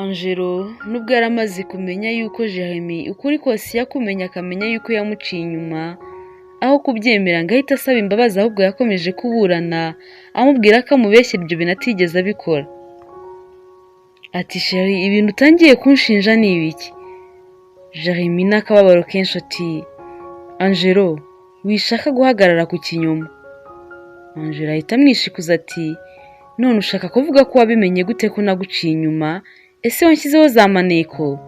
Angelo nubwo yari amaze kumenya yuko Jeremy ukuri kose yakumenya akamenya yuko yamuciye inyuma, aho kubyemera ngo ahite asaba imbabazi ahubwo yakomeje kuburana amubwira ko amubeshyera ibyo bintu atigeze abikora. Ati Sheri, ibintu utangiye kunshinja ni ibiki? Jeremy n'akababaro kenshi ati Angelo, wishaka guhagarara ku kinyoma. Angelo ahita amwishikuza ati none ushaka kuvuga ko wabimenye gute ko naguciye inyuma? Ese wanshyizeho za maneko?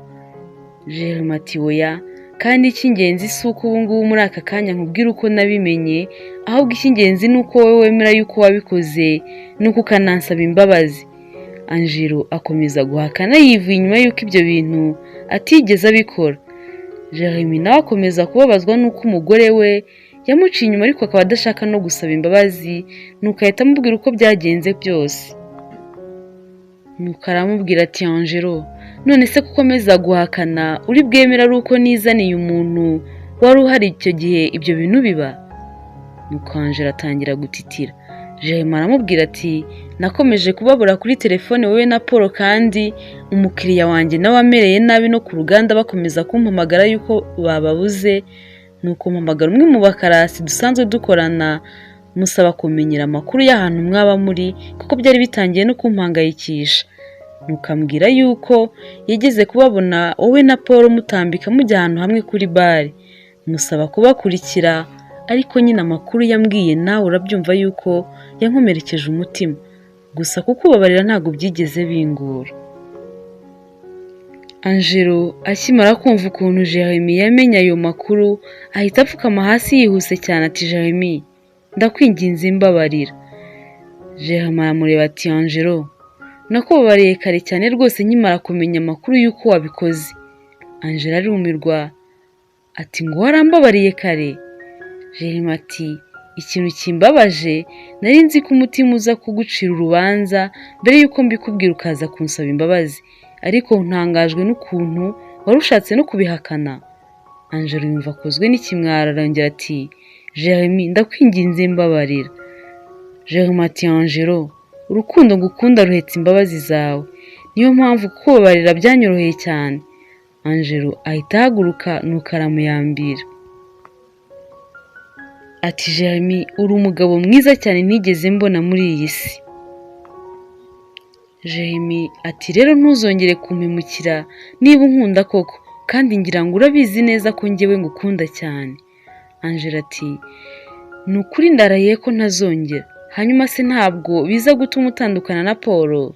Jeremy ati oya, kandi icy'ingenzi si uko ubu ngubu muri aka kanya nkubwira uko nabimenye, ahubwo icy'ingenzi ni uko wowe wemera yuko wabikoze nuko ukanansaba imbabazi. Angelo akomeza guhakana yivuye inyuma yuko ibyo bintu atigeze abikora. Jeremy nawe akomeza kubabazwa nuko umugore we yamuciye inyuma ariko akaba adashaka no gusaba imbabazi, nuko ahita amubwira uko byagenze byose. Nuko aramubwira ati Angelo, none se gukomeza guhakana uri bwemera ari uko nizaniye umuntu wari uhari icyo gihe ibyo bintu biba? Nuko Angelo atangira gutitira. Jeremy aramubwira ati nakomeje kubabura kuri telefone wowe na Paul, kandi umukiriya wanjye nawe amereye nabi no ku ruganda bakomeza kumpamagara yuko bababuze, nuko mpamagara umwe mu bakarasi dusanzwe dukorana musaba kumenyera amakuru y'ahantu mwaba muri kuko byari bitangiye no kumpangayikisha. Nuko ambwira yuko yigeze kubabona wowe na Paul mutambika mujya ahantu hamwe kuri bare, musaba kubakurikira, ariko nyine amakuru yambwiye nawe urabyumva yuko yankomerekeje umutima, gusa kuko ubabarira ntabwo byigeze bingura. Angelo akimara kumva ukuntu Jeremy yamenye ayo makuru ahita apfukama hasi yihuse cyane ati Jeremy, ndakwinginze mbabarira. Jeremy aramureba ati Angelo, nakubabariye kare cyane rwose nkimara kumenya amakuru yuko wabikoze. Angelo arumirwa ati ngo warambabariye kare? Jeremy ati ikintu kimbabaje nari nzi ko umutima uza kugucira urubanza mbere yuko mbikubwira ukaza kunsaba imbabazi, ariko ntangajwe n'ukuntu warushatse no kubihakana. Angelo yumva akozwe n'ikimwara arongera ati Jeremy, ndakwinginze mbabarira. Jeremy ati Angelo, urukundo ngukunda ruhetse imbabazi zawe, niyo mpamvu kubabarira byanyoroheye cyane. Angelo ahita ahaguruka nuko aramuyambira ati Jeremy, uri umugabo mwiza cyane nigeze mbona muri iyi si. Jeremy ati rero ntuzongere kumpemukira niba unkunda koko, kandi ngira ngo urabizi neza ko njyewe ngukunda cyane. Angelo ati ni ukuri ndarahiye ko ntazongera. Hanyuma se ntabwo biza gutuma utandukana na Paul?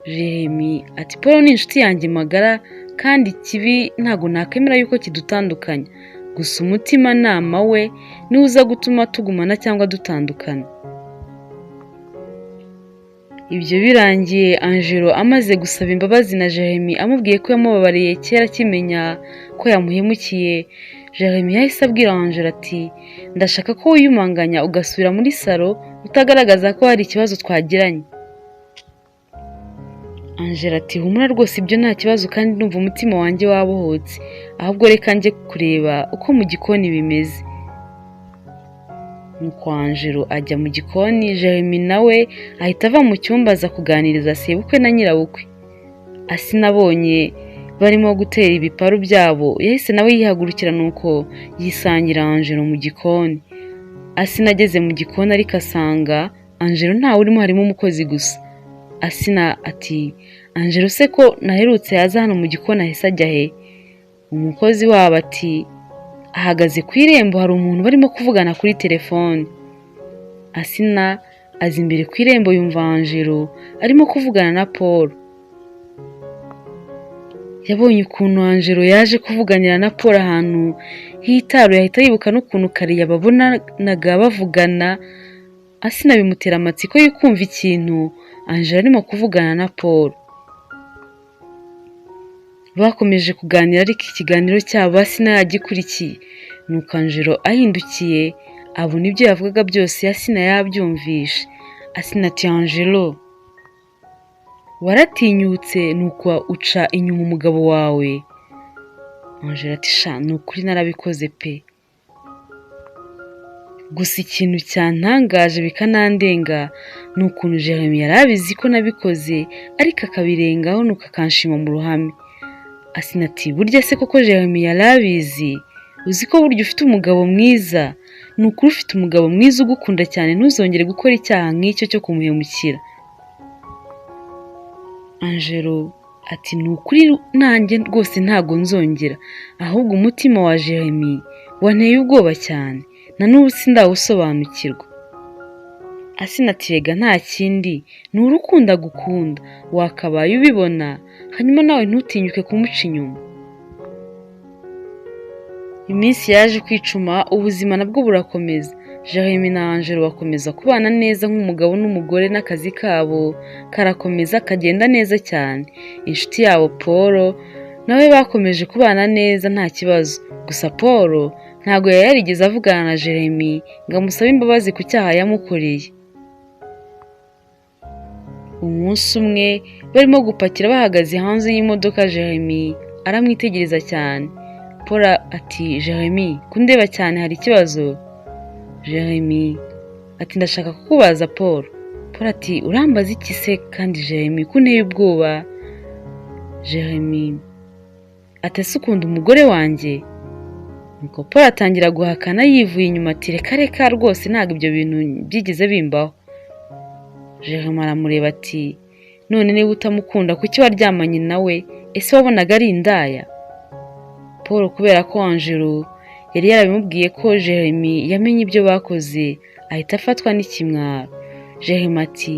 Jeremy ati Paul ni inshuti yanjye magara, kandi ikibi ntabwo nakemera yuko kidutandukanya, gusa umutima nama we niwe uza gutuma tugumana cyangwa dutandukana. Ibyo birangiye Angelo amaze gusaba imbabazi na Jeremy amubwiye ko yamubabariye kera akimenya ko yamuhemukiye. Jeremy yahise abwira Angelo ati ndashaka ko wiyumanganya ugasubira muri salo utagaragaza ko hari ikibazo twagiranye. Angelo ati humura rwose ibyo nta kibazo, kandi ndumva umutima wanjye wabohotse, ahubwo reka njye kureba uko mu gikoni bimeze. Nuko Angelo ajya mu gikoni, Jeremy nawe ahita ava mu cyumba aza kuganiriza sebukwe na nyirabukwe. Asinabonye barimo gutera ibiparu byabo yahise nawe yihagurukira nuko yisangira Angelo mu gikoni. Asinageze mu gikoni ariko asanga Angelo ntawe urimo, harimo umukozi gusa. Asina ati Angelo se ko naherutse yaza hano mu gikoni ahise ajya he? Umukozi wabo ati ahagaze ku irembo, hari umuntu barimo kuvugana kuri telefone. Asina aza imbere ku irembo yumva Angelo arimo kuvugana na Paul. Yabonye ukuntu Angelo yaje kuvuganira na Paul ahantu hitaruye, ahita yibuka n'ukuntu kare yababonanaga bavugana. Asina bimutera amatsiko yo kumva ikintu Angelo arimo kuvugana na Paul. Bakomeje kuganira ariko ikiganiro cyabo Asina yagikurikiye, nuko Angelo ahindukiye abona ibyo yavugaga byose Asina yabyumvishe. Asina ati Angelo, waratinyutse nuko uca inyuma umugabo wawe? Angelo ati sha ni ukuri narabikoze pe. Gusa ikintu cyantangaje bikanandenga ni ukuntu Jeremy yari abizi ko nabikoze ariko akabirengaho nuko akanshima mu ruhame. Asina ati burya se koko Jeremy yari abizi? Uzi ko burya ufite umugabo mwiza? Ni ukuri ufite umugabo mwiza ugukunda cyane, ntuzongere gukora icyaha nk'icyo cyo kumuhemukira. Angelo ati ni ukuri nanjye rwose ntago nzongera, ahubwo umutima wa Jeremy wanteye ubwoba cyane, na n'ubu sindawusobanukirwa. Asina ati rega nta kindi, ni urukundo agukunda, wakabaye ubibona, hanyuma nawe ntutinyuke kumuca inyuma. Iminsi yaje kwicuma, ubuzima nabwo burakomeza. Jeremy na Angelo bakomeza kubana neza nk'umugabo n'umugore, n'akazi kabo karakomeza kagenda neza cyane. Inshuti yabo Paul nawe bakomeje kubana neza nta kibazo. Gusa Paul ntago yari yarigeze avugana na Jeremy ngo amusabe imbabazi ku cyaha yamukoreye. Umunsi umwe barimo gupakira bahagaze hanze y'imodoka, Jeremy aramwitegereza cyane. Paul ati Jeremy kundeba cyane hari ikibazo? Jeremy ati ndashaka kukubaza Paul. Paul ati urambaza iki se kandi Jeremy kunteye ubwoba? Jeremy ati ese ukunda umugore wanjye? Nuko Paul atangira guhakana yivuye inyuma ati reka reka rwose ntabwo ibyo bintu byigeze bimbaho. Jeremy aramureba ati none niba utamukunda kuki waryamanye nawe? Ese wabonaga ari indaya? Paul kubera ko Angelo yari yarabimubwiye ko Jeremy yamenye ibyo bakoze, ahita afatwa n'ikimwaro. Jeremy ati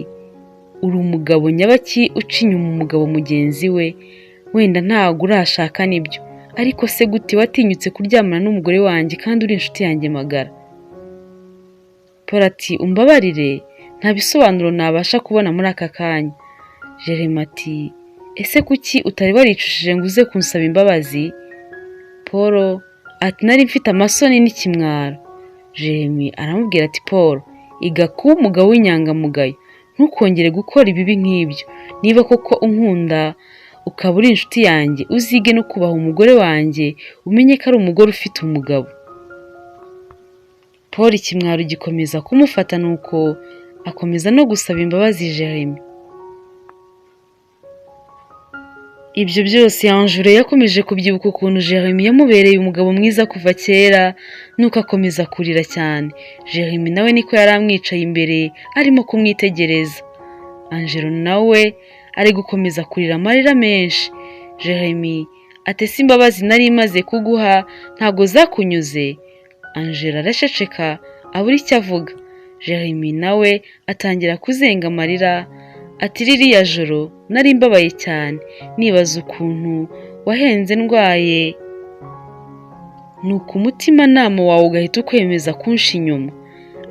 uri umugabo nyabaki uca inyuma umugabo mugenzi we? Wenda ntabwo urashaka nibyo, ariko se gute watinyutse kuryamana n'umugore wanjye kandi uri inshuti yanjye magara? Paul ati umbabarire, nta bisobanuro nabasha kubona muri aka kanya. Jeremy ati ese kuki utari waricushije ngo uze kunsaba imbabazi? Paul ati nari mfite amasoni n'ikimwaro. Jeremy aramubwira ati Paul iga kuba umugabo w'inyangamugayo, ntukongere gukora ibibi nk'ibyo. Niba koko unkunda ukaba uri inshuti yanjye, uzige no kubaha umugore wanjye, umenye ko ari umugore ufite umugabo. Paul ikimwaro gikomeza kumufata nuko akomeza no gusaba imbabazi Jeremy. Ibyo byose Angelo yakomeje kubyibuka ukuntu Jeremy yamubereye umugabo mwiza kuva kera, nuko akomeza kurira cyane. Jeremy nawe niko yari amwicaye imbere arimo kumwitegereza. Angelo nawe ari gukomeza kurira amarira menshi. Jeremy ati ese imbabazi nari imaze kuguha ntago zakunyuze? Angelo arasheceka abura icyo avuga. Jeremy nawe atangira kuzenga amarira ati ririya joro nari mbabaye cyane, nibaza ukuntu wahenze ndwaye, nuko umutima nama wawe ugahita ukwemeza kunshi inyuma.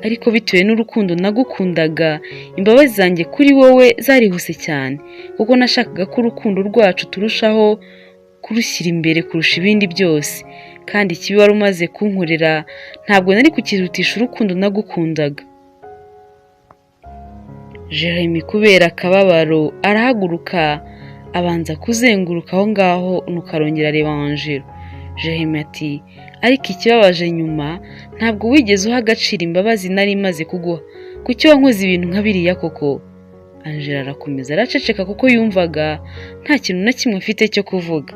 Ariko bitewe n'urukundo nagukundaga, imbabazi zanjye kuri wowe zarihuse cyane, kuko nashakaga ko urukundo rwacu turushaho kurushyira imbere kurusha ibindi byose, kandi ikibi wari umaze kunkorera ntabwo nari kukirutisha urukundo nagukundaga. Jeremy kubera akababaro arahaguruka abanza kuzenguruka aho ngaho, nuko arongera areba Angelo. Jeremy ati ariko ikibabaje nyuma ntabwo wigeze uha agaciro imbabazi nari imaze kuguha, kuki wankoze ibintu nka biriya koko? Angelo arakomeza araceceka kuko yumvaga nta kintu na kimwe afite cyo kuvuga.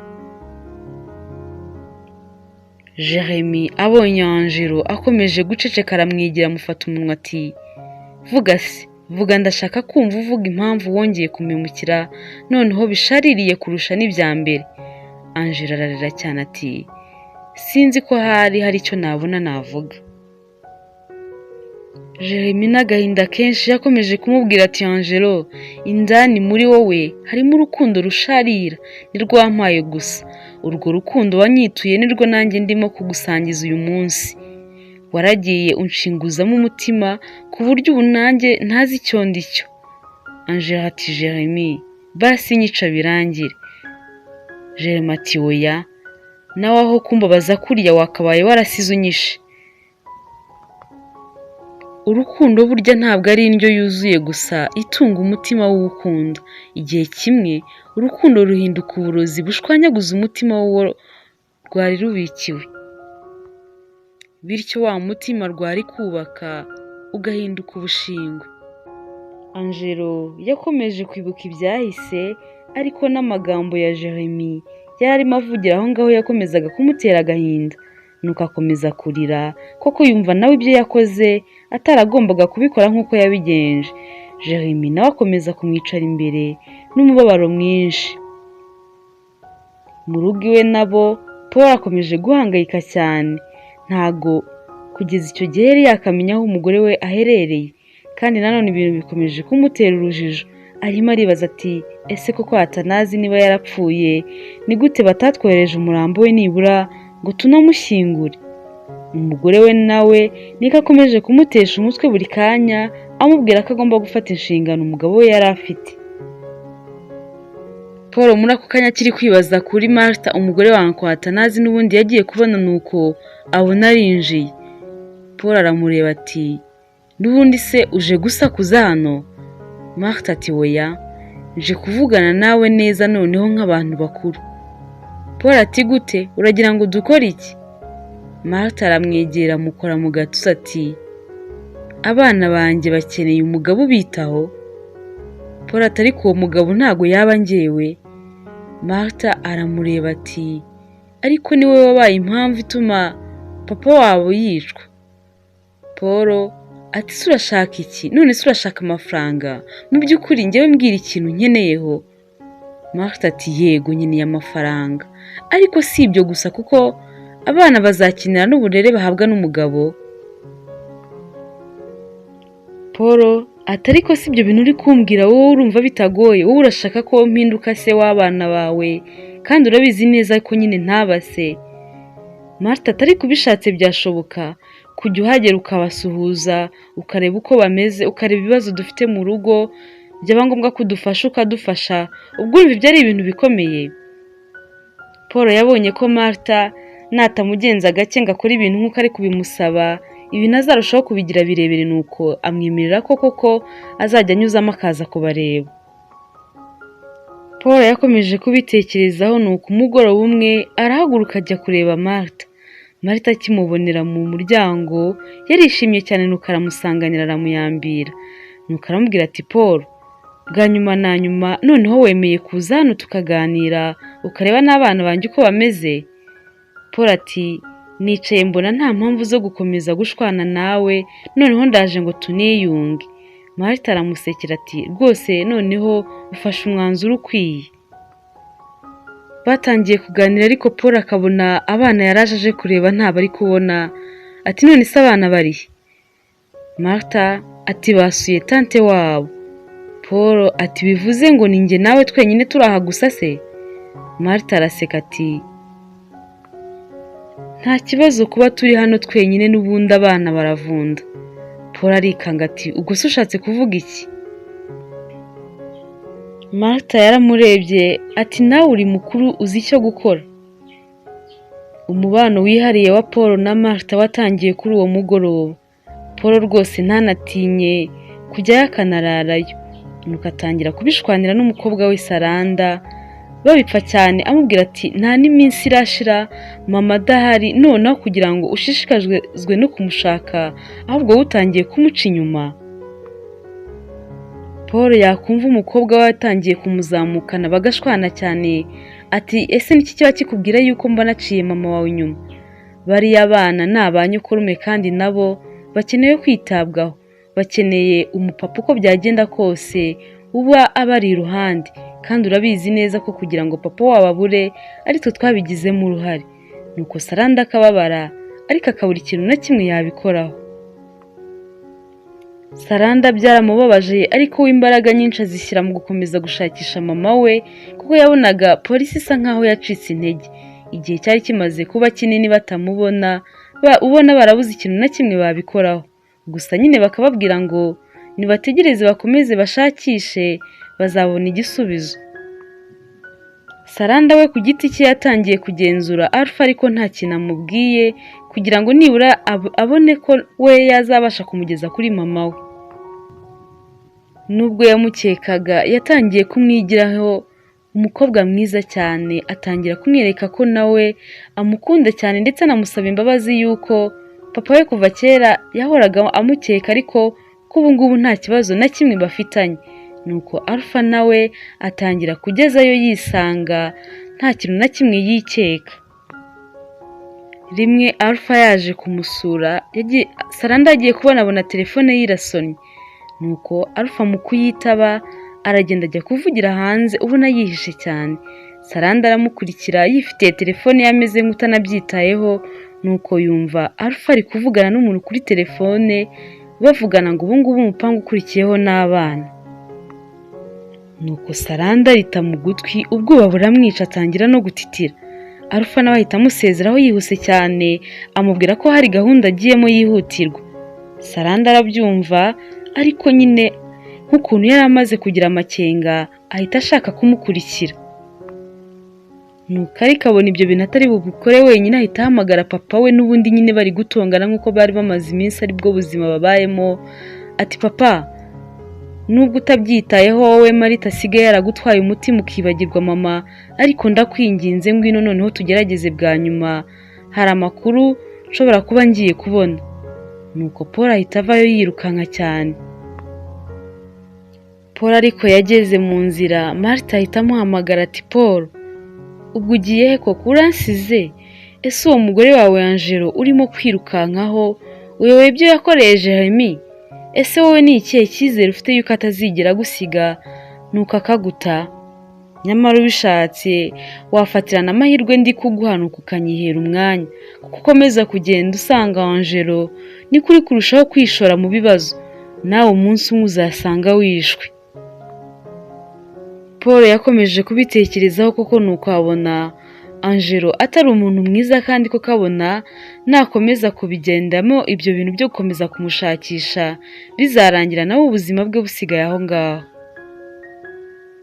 Jeremy abonye Angelo akomeje guceceka aramwigira amufata umunwa ati vuga se, vuga, ndashaka kumva uvuga impamvu wongeye kumemukira noneho bishaririye kurusha n'ibya mbere. Angelo ararira cyane ati sinzi ko hari icyo nabona navuga. Jeremy n'agahinda kenshi yakomeje kumubwira ati Angelo, indani muri wowe harimo urukundo rusharira, nirwampaye gusa. Urwo rukundo wanyituye nirwo nanjye ndimo kugusangiza uyu munsi. Waragiye unshinguzamo umutima ku buryo ubu nanjye ntazi icyo ndicyo. Angelo ati Jeremy basi nyica birangire. Jeremy ati oya, nawe aho kumbabaza kuriya wakabaye warasize unyishe. Urukundo burya ntabwo ari indyo yuzuye gusa itunga umutima w'ukunda. Igihe kimwe urukundo ruhinduka uburozi bushwanyaguza umutima w'uwo rwari rubikiwe. bityo wa mutima rwari kubaka ugahinduka ubushingwe. Angelo yakomeje kwibuka ibyahise, ariko n'amagambo ya Jeremy yari arimo avugira aho ngaho yakomezaga kumutera agahinda, nuko akomeza kurira koko yumva nawe ibyo yakoze ataragombaga kubikora nk'uko yabigenje. Jeremy nawe akomeza kumwicara imbere n'umubabaro mwinshi. Mu rugo iwe nabo Paul akomeje guhangayika cyane, ntago kugeza icyo gihe yari yakamenya aho umugore we aherereye, kandi nanone ibintu bikomeje kumutera urujijo. Arimo aribaza ati ese koko Atanazi niba yarapfuye ni gute batatwohereje umurambo we nibura ngo tunamushyingure? Umugore we nawe niko akomeje kumutesha umutwe buri kanya amubwira ko agomba gufata inshingano umugabo we yari afite. Paul muri ako kanya akiri kwibaza kuri Martha umugore wa Uncle Atanazi n'ubundi yagiye kubona nuko abona arinjiye. Paul aramureba ati n'ubundi se uje gusakuza hano? Martha ati oya, nje kuvugana nawe neza noneho nk'abantu bakuru. Paul ati gute, uragira ngo dukore iki? Martha aramwegera amukora mu gatuza ati abana banjye bakeneye umugabo ubitaho. Paul ati ariko uwo mugabo ntago yaba njyewe. Martha aramureba ati ariko niwe wabaye impamvu ituma papa wabo yicwa. Paul ati se urashaka iki? None se urashaka amafaranga? Mu by'ukuri njyewe mbwira ikintu nkeneyeho. Martha ati yego nkeneye amafaranga, ariko si ibyo gusa kuko abana bazakenera n'uburere bahabwa n'umugabo. Paul ati ariko si ibyo bintu uri kumbwira wowe urumva bitagoye? Wowe urashaka ko mpinduka se w'abana bawe kandi urabizi neza ko nyine ntabase. Martha ati ariko ubishatse byashoboka, kujya uhagera ukabasuhuza ukareba uko bameze, ukareba ibibazo dufite mu rugo, byaba ngombwa ko udufasha ukadufasha, ubwo urumva ibyo ari ibintu bikomeye. Paul yabonye ko Martha natamugenza gake ngo akore ibintu nk'uko ari kubimusaba ibintu azarushaho kubigira birebire, nuko amwemerera ko koko azajya anyuzamo akaza kubareba. Paul yakomeje kubitekerezaho, nuko umugoroba umwe arahaguruka ajya kureba Martha. Martha akimubonera mu muryango yarishimye cyane, nuko aramusanganira aramuyambira, nuko aramubwira ati Paul, bwa nyuma na nyuma noneho wemeye kuza hano tukaganira ukareba n'abana banjye uko bameze? Paul ati nicaye mbona nta mpamvu zo gukomeza gushwana nawe, noneho ndaje ngo tuniyunge. Martha aramusekera ati rwose noneho ufashe umwanzuro ukwiye. Batangiye kuganira ariko Paul akabona abana yaraje aje kureba ntabwo ari kubona. Ati none se abana bari? Martha ati basuye tante wabo. Paul ati bivuze ngo ni njye nawe twenyine turaha gusa se? Martha araseka ati nta kibazo kuba turi hano twenyine n'ubundi abana baravunda. Paul arikanga ati ubwo se ushatse kuvuga iki? Martha yaramurebye ati nawe uri mukuru uzi icyo gukora. Umubano wihariye wa Paul na Martha watangiye kuri uwo mugoroba. Paul rwose ntanatinye kujyayo akanararayo, nuko atangira kubishwanira n'umukobwa we Saranda, babipfa cyane amubwira ati nta n'iminsi irashira mama adahari, noneho kugira ngo ushishikazwe no kumushaka ahubwo utangiye kumuca inyuma. Paul yakumva umukobwa we atangiye kumuzamukana bagashwana cyane, ati ese niki kiba kikubwira yuko mba naciye mama wawe inyuma? Bariya abana ni abanyokurume kandi nabo bakeneye kwitabwaho, bakeneye umupapa uko byagenda kose uba abari iruhande, kandi urabizi neza ko kugira ngo papa wabo abure ari twe twabigizemo uruhare. Nuko Saranda akababara ariko akabura ikintu na kimwe yabikoraho. Saranda byaramubabaje ariko w'imbaraga nyinshi azishyira mu gukomeza gushakisha mama we, kuko yabonaga polisi isa nkaho yacitse intege. Igihe cyari kimaze kuba kinini batamubona, ubona barabuze ikintu na kimwe babikoraho. Gusa nyine bakababwira ngo nibategereze bakomeze bashakishe bazabona igisubizo. Saranda we ku giti cye yatangiye kugenzura Alpha ariko nta kintu amubwiye kugira ngo nibura abone ko we yazabasha kumugeza kuri mama we. Nubwo yamukekaga yatangiye kumwigiraho umukobwa mwiza cyane, atangira kumwereka ko nawe amukunda cyane ndetse anamusaba imbabazi yuko papa we kuva kera yahoraga amukeka ariko ko ubu ngubu nta kibazo na kimwe bafitanye. Nuko Alpha nawe atangira kugezayo yisanga nta kintu na kimwe yikeka. Rimwe Alpha yaje kumusura, Saranda agiye kubona telefone ye irasonye. Nuko Alpha mu kuyitaba aragenda ajya kuvugira hanze ubona yihishe cyane. Saranda aramukurikira yifitiye telefone yameze nk'utanabyitayeho, nuko yumva Alpha ari kuvugana n'umuntu kuri telefone bavugana ngo ubu ngubu umupangu ukurikiyeho n'abana. Nuko Saranda arita mu gutwi, ubwoba buramwica atangira no gutitira. Alpha nawe ahita amusezeraho yihuse cyane amubwira ko hari gahunda agiyemo yihutirwa. Saranda arabyumva ariko nyine nk'ukuntu yari amaze kugira amakenga ahita ashaka kumukurikira. Nuko ariko abona ibyo bintu atari bubikore wenyine ahita ahamagara papa we n'ubundi nyine bari gutongana nk'uko bari bamaze iminsi aribwo buzima babayemo. Ati papa, nubwo utabyitayeho wowe Marita asigaye yaragutwaye umutima ukibagirwa mama, ariko ndakwinginze ngwino noneho tugerageze bwa nyuma, hari amakuru nshobora kuba ngiye kubona. Nuko Paul ahita avayo yirukanka cyane. Paul ariko yageze mu nzira, Marita ahita amuhamagara ati Paul, ubwo ugiye he koko uransize? Ese uwo mugore wawe Angelo urimo kwirukankaho uyoboye ibyo yakoreye Jeremy? Ese wowe ni ikihe cyizere ufite yuko atazigera gusiga nuko akaguta? Nyamara ubishatse wafatirana amahirwe ndi kuguhanuka ukanyihera umwanya, kuko ukomeza kugenda usanga Angelo ni kuri kurushaho kwishora mu bibazo, nawe umunsi umwe uzasanga wishwe. Paul yakomeje kubitekerezaho kuko nuko abona Angelo atari umuntu mwiza kandi ko kabona nakomeza kubigendamo ibyo bintu byo gukomeza kumushakisha bizarangira nawe ubuzima bwe busigaye aho ngaho.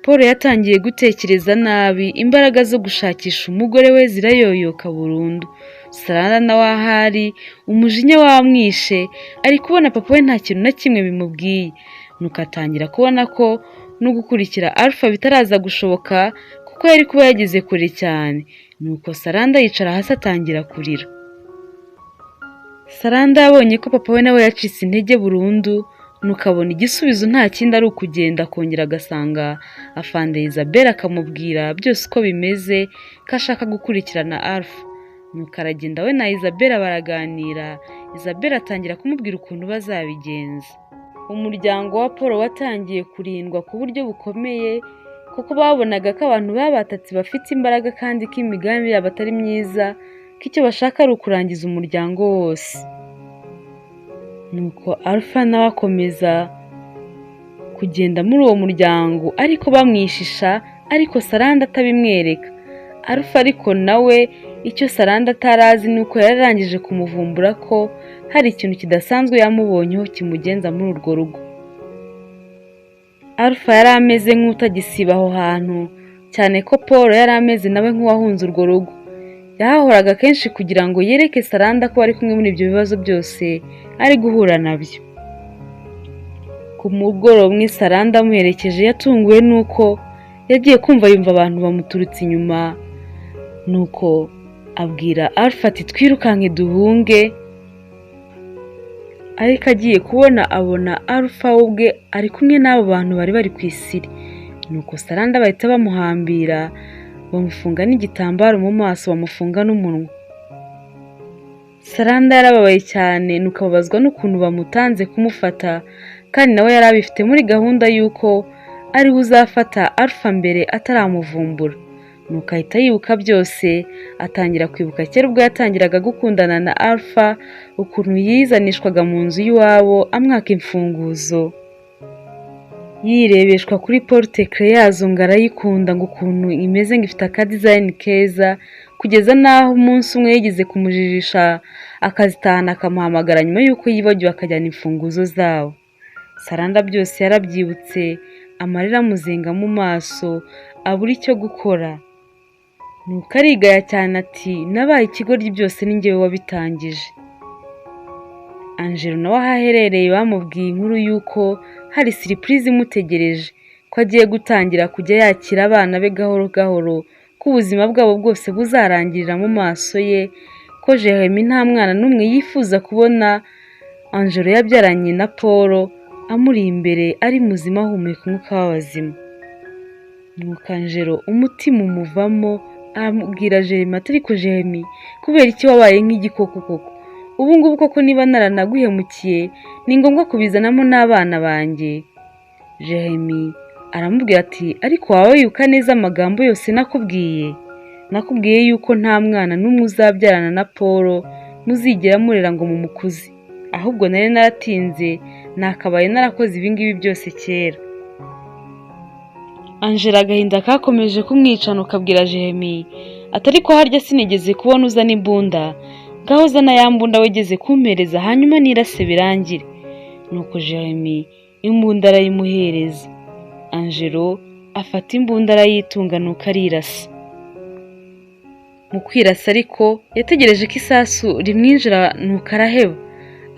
Paul yatangiye gutekereza nabi, imbaraga zo gushakisha umugore we zirayoyoka burundu. Saranda nawe ahari umujinya wamwishe, ari kubona papa we nta kintu na kimwe bimubwiye. Nuko atangira kubona ko no gukurikira Alpha bitaraza gushoboka kuko yari kuba yageze kure cyane. Nuko Saranda yicara hasi atangira kurira. Saranda yabonye ko papa we nawe yacitse intege burundu, nuko abona igisubizo nta kindi ari ukugenda akongera agasanga afande Isabelle akamubwira byose uko bimeze ko ashaka gukurikirana Alpha. Nuko aragenda we na Isabelle baraganira, Isabelle atangira kumubwira ukuntu bazabigenza. Umuryango wa Paul watangiye kurindwa ku buryo bukomeye kuko babonaga ko abantu babatatse bafite imbaraga kandi ko imigambi yabo atari myiza, ko icyo bashaka ari ukurangiza umuryango wose. Nuko Alpha nawe akomeza kugenda muri uwo muryango ariko bamwishisha, ariko Saranda atabimwereka. Alpha ariko nawe icyo Saranda atarazi nuko yararangije kumuvumbura ko hari ikintu kidasanzwe yamubonyeho kimugenza muri urwo rugo. Alpha yari ameze nk'utagisiba aho hantu, cyane ko Paul yari ameze nawe nk'uwahunze urwo rugo. Yahahoraga kenshi kugira ngo yereke Saranda ko ari kumwe muri ibyo bibazo byose ari guhura nabyo. Ku mugoroba umwe Saranda amuherekeje yatunguwe nuko yagiye kumva yumva abantu bamuturutse inyuma. Nuko abwira Alpha ati twirukanke duhunge, ariko agiye kubona abona Alpha ubwe ari kumwe n'abo bantu bari bari ku isiri. Nuko Saranda bahita bamuhambira, bamufunga n'igitambaro mu maso, bamufunga n'umunwa. Saranda yarababaye cyane, nuko ababazwa n'ukuntu bamutanze kumufata, kandi nawe yari abifite muri gahunda y'uko ari uzafata Alpha mbere ataramuvumbura. Nuko ahita yibuka byose, atangira kwibuka kera ubwo yatangiraga gukundana na Alpha, ukuntu yizanishwaga mu nzu y'iwabo amwaka imfunguzo, yirebeshwa kuri porte clé yazo ngo arayikunda, ngo ukuntu imeze ngo ifite akadesign keza, kugeza naho umunsi umwe yigeze kumujijisha akazitahana akamuhamagara nyuma y'uko yibagiwe akajyana imfunguzo zawo. Saranda byose yarabyibutse, amarira amuzenga mu maso, abura icyo gukora. Nuko arigaya cyane ati nabaye ikigoryi byose ni njyewe wabitangije. Angelo nawe ahaherereye bamubwiye inkuru y'uko hari surprise imutegereje, ko agiye gutangira kujya yakira abana be gahoro gahoro, ko ubuzima bwabo bwose buzarangirira mu maso ye, ko Jeremy nta mwana n'umwe yifuza kubona Angelo yabyaranye na Paul amuri imbere ari muzima ahumeka umwuka w'abazima. Nuko Angelo umutima umuvamo amubwira Jeremy ati ariko Jeremy kubera iki wabaye nk'igikoko koko? Ubu ngubu koko niba naranaguhemukiye ni ngombwa kubizanamo n'abana banjye? Jeremy aramubwira ati ariko wawe wibuka neza amagambo yose nakubwiye yuko nta mwana n'umwe uzabyarana na Paul muzigera murera ngo mumukuze, ahubwo nari naratinze nakabaye narakoze ibingibi byose kera. Angela agahinda kakomeje kumwicana ukabwira Jeremy ati ariko harya sinigeze kubona uzana imbunda, ngaho zana ya mbunda wegeze kumpereza hanyuma nirase birangire. Nuko Jeremy imbunda arayimuhereza. Angelo afata imbunda arayitunga nuko arirasa. Mu kwirasa ariko yategereje ko isasu rimwinjira nuko araheba,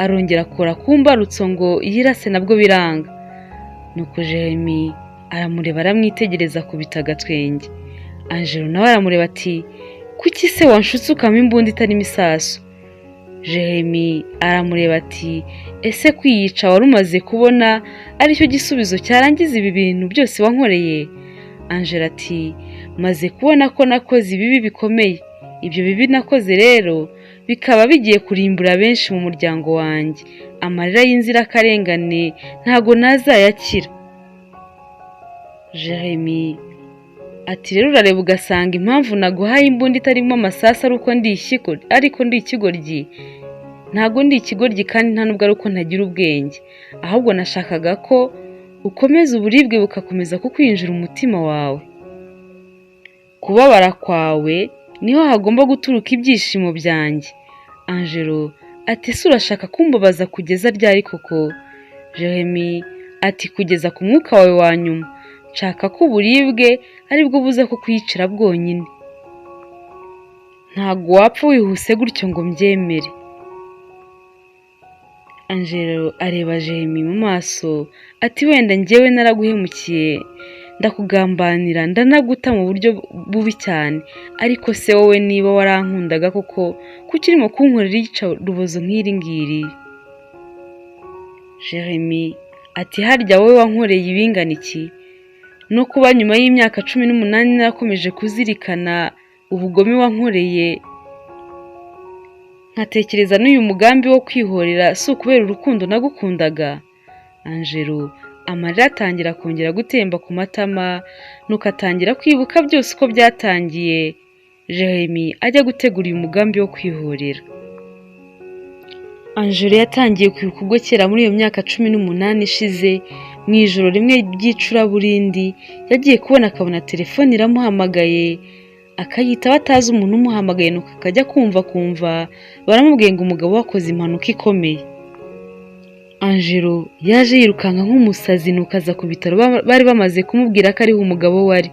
arongera akora kumbarutso ngo yirase nabwo biranga. Nuko Jeremy aramureba aramwitegereza kubita agatwenge. Angelo nawe aramureba ati kuki se wanshutse ukama imbunda itarimo isasu? Jeremy aramureba ati ese kwiyica wari umaze kubona aricyo gisubizo cyarangiza ibi bintu byose wankoreye? Angelo ati maze kubona ko nakoze ibibi bikomeye, ibyo bibi nakoze rero bikaba bigiye kurimbura benshi mu muryango wanjye, amarira y'inzirakarengane ntago nazayakira. Jeremy ati rero urareba ugasanga impamvu naguhaye imbunda itarimo amasasu ariko ndi ikigoryi? Ntago ndi ikigoryi kandi nta nubwo ari uko ntagira ubwenge, ahubwo nashakaga ko ukomeza uburibwe bukakomeza kukwinjira umutima wawe. Kubabara kwawe niho hagomba guturuka ibyishimo byanjye. Angelo ati ese urashaka kumbabaza kugeza ryari koko? Jeremy ati kugeza ku mwuka wawe wa nyuma. Nshaka ko uburibwe aribwo buza kukwicira bwonyine. Ntago wapfa wihuse gutyo ngo mbyemere. Angelo areba Jeremy mu maso ati wenda njyewe naraguhemukiye ndakugambanira ndanaguta mu buryo bubi cyane, ariko se wowe niba warankundaga koko kuki urimo kunkorera iyica rubozo nk'iri ngiri? Jeremy ati harya wowe wankoreye ibingana iki? No kuba nyuma y'imyaka 18 narakomeje kuzirikana ubugome wankoreye, nkatekereza n'uyu mugambi wo kwihorera si ukubera urukundo nagukundaga. Angelo amarira atangira kongera gutemba ku matama, nuko atangira kwibuka byose uko byatangiye Jeremy ajya gutegura uyu mugambi wo kwihorera. Angelo yatangiye kwibuka ubwo kera muri iyo myaka 18 ishize, mu ijoro rimwe ry'icuraburindi yagiye kubona akabona telefone iramuhamagaye, akayita batazi umuntu umuhamagaye, nuko akajya kumva baramubwiye ngo umugabo wakoze impanuka ikomeye. Angelo yaje yirukanka nk'umusazi nuko aza ku bitaro bari bamaze kumubwira ko ariho umugabo wari.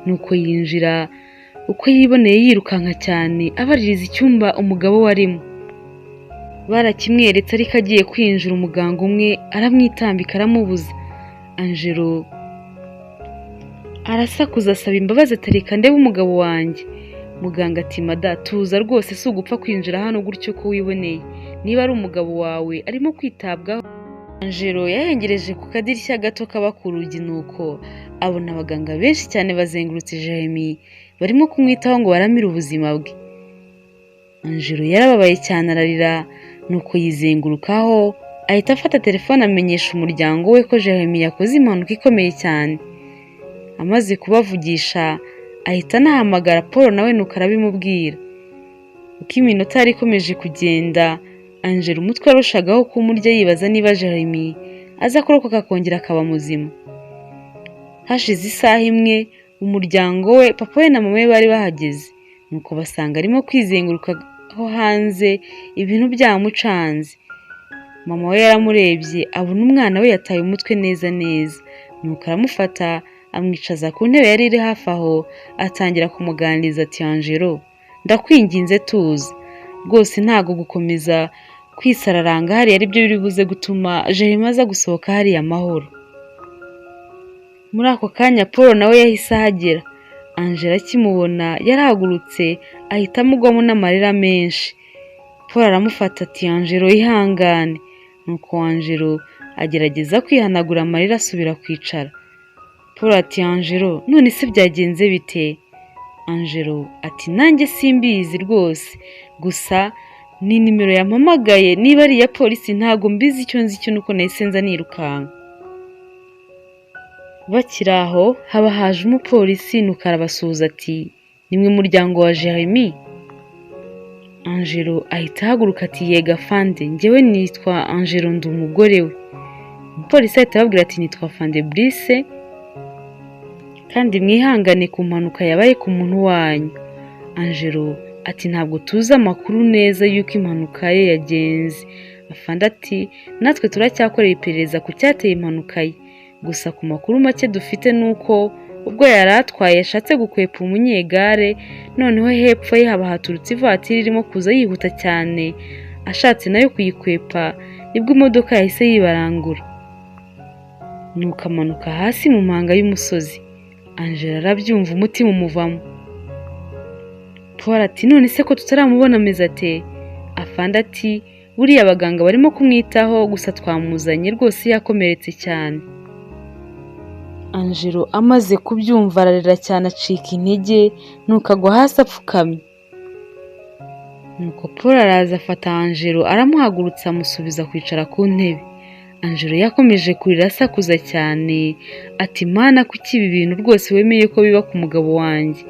Nuko yinjira uko yiboneye yirukanka cyane abaririza icyumba umugabo warimo. Barakimweretse ariko agiye kwinjira umuganga umwe aramwitambika aramubuza. Angelo arasakuza asaba imbabazi atereka ndebe umugabo wanjye. Muganga ati mada tuza rwose si ugupfa kwinjira hano gutyo ko wiboneye, niba ari umugabo wawe arimo kwitabwaho. Angelo yahengereje ku kadirishya gato kaba ku rugi, nuko abona abaganga benshi cyane bazengurutse Jeremy barimo kumwitaho ngo baramire ubuzima bwe. Angelo yarababaye cyane ararira, nuko yizengurukaho ahita afata telefone amenyesha umuryango we ko Jeremy yakoze impanuka ikomeye cyane. Amaze kubavugisha ahita anahamagara Paul nawe nuko arabimubwira. Uko iminota yari ikomeje kugenda, Angelo umutwe arushagaho kumurya yibaza niba Jeremy aza kurokoka akongera akaba muzima. Hashize isaha imwe umuryango we papa we na mama we bari bahageze, nuko basanga arimo kwizenguruka aho hanze ibintu byamucanze. Mama we yaramurebye abona umwana we yataye umutwe neza, nuko aramufata amwicaza ku ntebe yari iri hafi aho, atangira kumuganiriza ati Angelo ndakwinginze tuza rwose, ntago gukomeza kwisararanga hari ari byo biri buze gutuma Jeremy aza gusohoka hari amahoro. Muri ako kanya Paul nawe yahise ahagera. Angelo akimubona yarahagurutse ahita amugwamo n'amarira menshi, Paul aramufata ati Angelo ihangane, nuko Angelo agerageza kwihanagura amarira asubira kwicara. Paul ati Angelo none se byagenze bite? Angelo ati nanjye simbizi rwose, gusa ni nimero yampamagaye, niba ari iya polisi ntago mbizi, icyo nzi cyo nuko nahise nza nirukanka. Bakiri aho haba haje umupolisi nuko arabasuhuza ati nimwe muryango wa Jeremy? Angelo ahita ahaguruka ati yega fande, njyewe nitwa Angelo ndi umugore we. Umupolisi ahita ababwira ati nitwa Fande Brice kandi mwihangane ku mpanuka yabaye ku muntu wanyu. Angelo ati ntabwo tuzi amakuru neza y'uko impanuka ye yagenze. Afande ati natwe turacyakorera iperereza ku cyateye impanuka ye, gusa ku makuru make dufite nuko ubwo yari atwaye yashatse gukwepa umunyegare, noneho hepfo ye haba haturutse ivatiri irimo kuza yihuta cyane, ashatse nayo kuyikwepa nibwo imodoka yahise yibarangura, nuko amanuka hasi mu mpanga y'umusozi. Angela arabyumva umutima umuvamo. Paul ati none se ko tutaramubona ameze ate? Afande ati buriya abaganga barimo kumwitaho, gusa twamuzanye rwose yakomeretse cyane. Angelo amaze kubyumva ararira cyane acika intege, nuko agwa hasi apfukamye. Nuko Paul araza afata Angelo aramuhagurutsa amusubiza kwicara ku ntebe. Angelo yakomeje kurira asakuza cyane ati mana kuki ibi bintu rwose wemeye ko biba ku mugabo wanjye?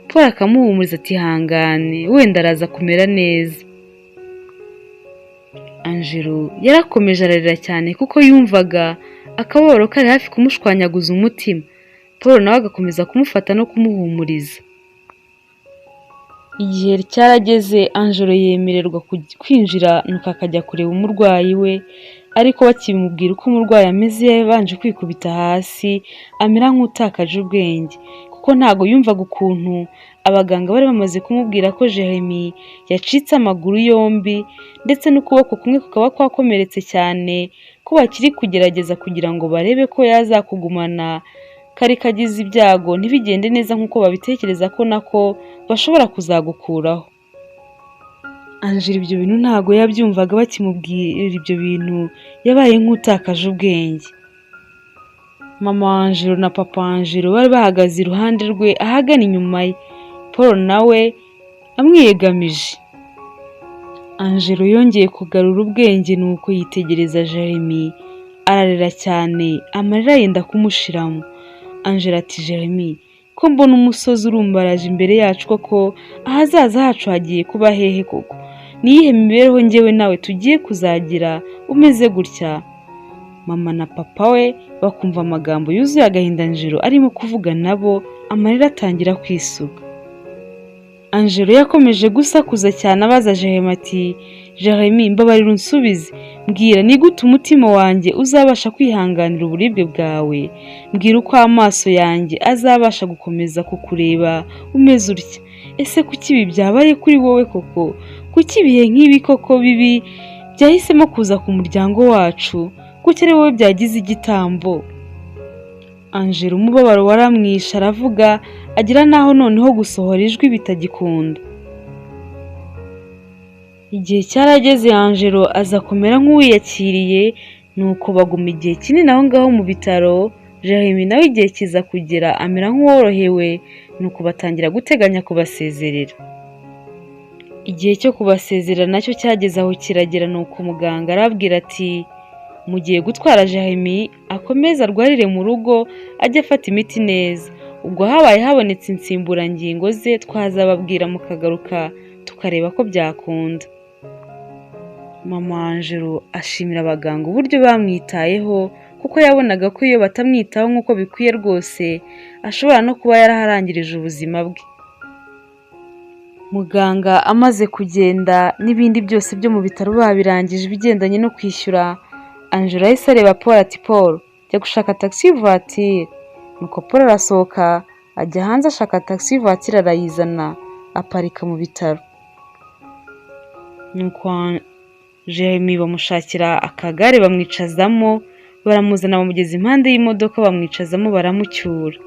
Paul akamuhumuriza ati hangane wenda araza kumera neza. Angelo yarakomeje ararira cyane kuko yumvaga akababaro kari hafi kumushwanyaguza umutima. Paul nawe agakomeza kumufata no kumuhumuriza. Igihe cyarageze Angelo yemererwa kwinjira, nuko akajya kureba umurwayi we, ariko bakimubwira uko umurwayi ameze yabanje kwikubita hasi amera nk'utakaje ubwenge, kuko ntago yumvaga ukuntu abaganga bari bamaze kumubwira ko Jeremy yacitse amaguru yombi ndetse n'ukuboko kumwe kukaba kwakomeretse cyane, ko bakiri kugerageza kugira ngo barebe ko yazakugumana, kari kagize ibyago ntibigende neza nk'uko babitekereza ko nako bashobora kuzagukuraho. Angela ibyo bintu ntago yabyumvaga, bakimubwira ibyo bintu yabaye nk'utakaje ubwenge. Mama Angelo na papa Angelo bari bahagaze iruhande rwe ahagana inyuma ye, Paul nawe amwiyegamije. Angelo yongeye kugarura ubwenge nuko yitegereza Jeremy, ararira cyane amarira yenda kumushiramo. Angela ati Jeremy ko mbona umusozi urumbaraje imbere yacu, koko ahazaza hacu hagiye kuba hehe koko? Niyihe mibereho njyewe nawe tugiye kuzagira umeze gutya? Mama na papa we bakumva amagambo yuzuye agahinda Angelo arimo kuvuga nabo, amarira atangira kwisuka. Angelo yakomeje gusakuza cyane abaza Jeremy ati Jeremy mbabarira unsubize, mbwira ni gute umutima wanjye uzabasha kwihanganira uburibwe bwawe? Mbwira uko amaso yanjye azabasha gukomeza kukureba umeze utya? Ese kuki ibi byabaye kuri wowe koko? Kuki ibihe nk'ibi koko bibi byahisemo kuza ku muryango wacu? Kuki ari wowe byagize igitambo? Angelo umubabaro waramwishe, aravuga agira naho noneho gusohora ijwi bitagikunda. Igihe cyarageze Angelo aza kumera nk'uwiyakiriye, nuko baguma igihe kinini aho ngaho mu bitaro. Jeremy nawe igihe kiza kugera amera nk'uworohewe, nuko batangira guteganya kubasezerera. Igihe cyo kubasezerera nacyo cyageze aho kiragera, nuko umuganga arabwira ati mugiye gutwara Jeremy akomeza arwarire mu rugo, ajye afata imiti neza, ubwo habaye habonetse insimburangingo ze twazababwira mukagaruka tukareba ko byakunda. Mama Angelo ashimira abaganga uburyo bamwitayeho, kuko yabonaga ko iyo batamwitaho nk'uko bikwiye rwose ashobora no kuba yaraharangirije ubuzima bwe. Muganga amaze kugenda n'ibindi byose byo mu bitaro babirangije ibigendanye no kwishyura, Angelo yahise areba Paul ati Paul jya gushaka taxi voiture. Nuko Paul arasohoka ajya hanze ashaka taxi voiture arayizana aparika mu bitaro. Nuko Jeremy bamushakira akagare bamwicazamo, baramuzana bamugeza impande y'imodoka bamwicazamo baramucyura.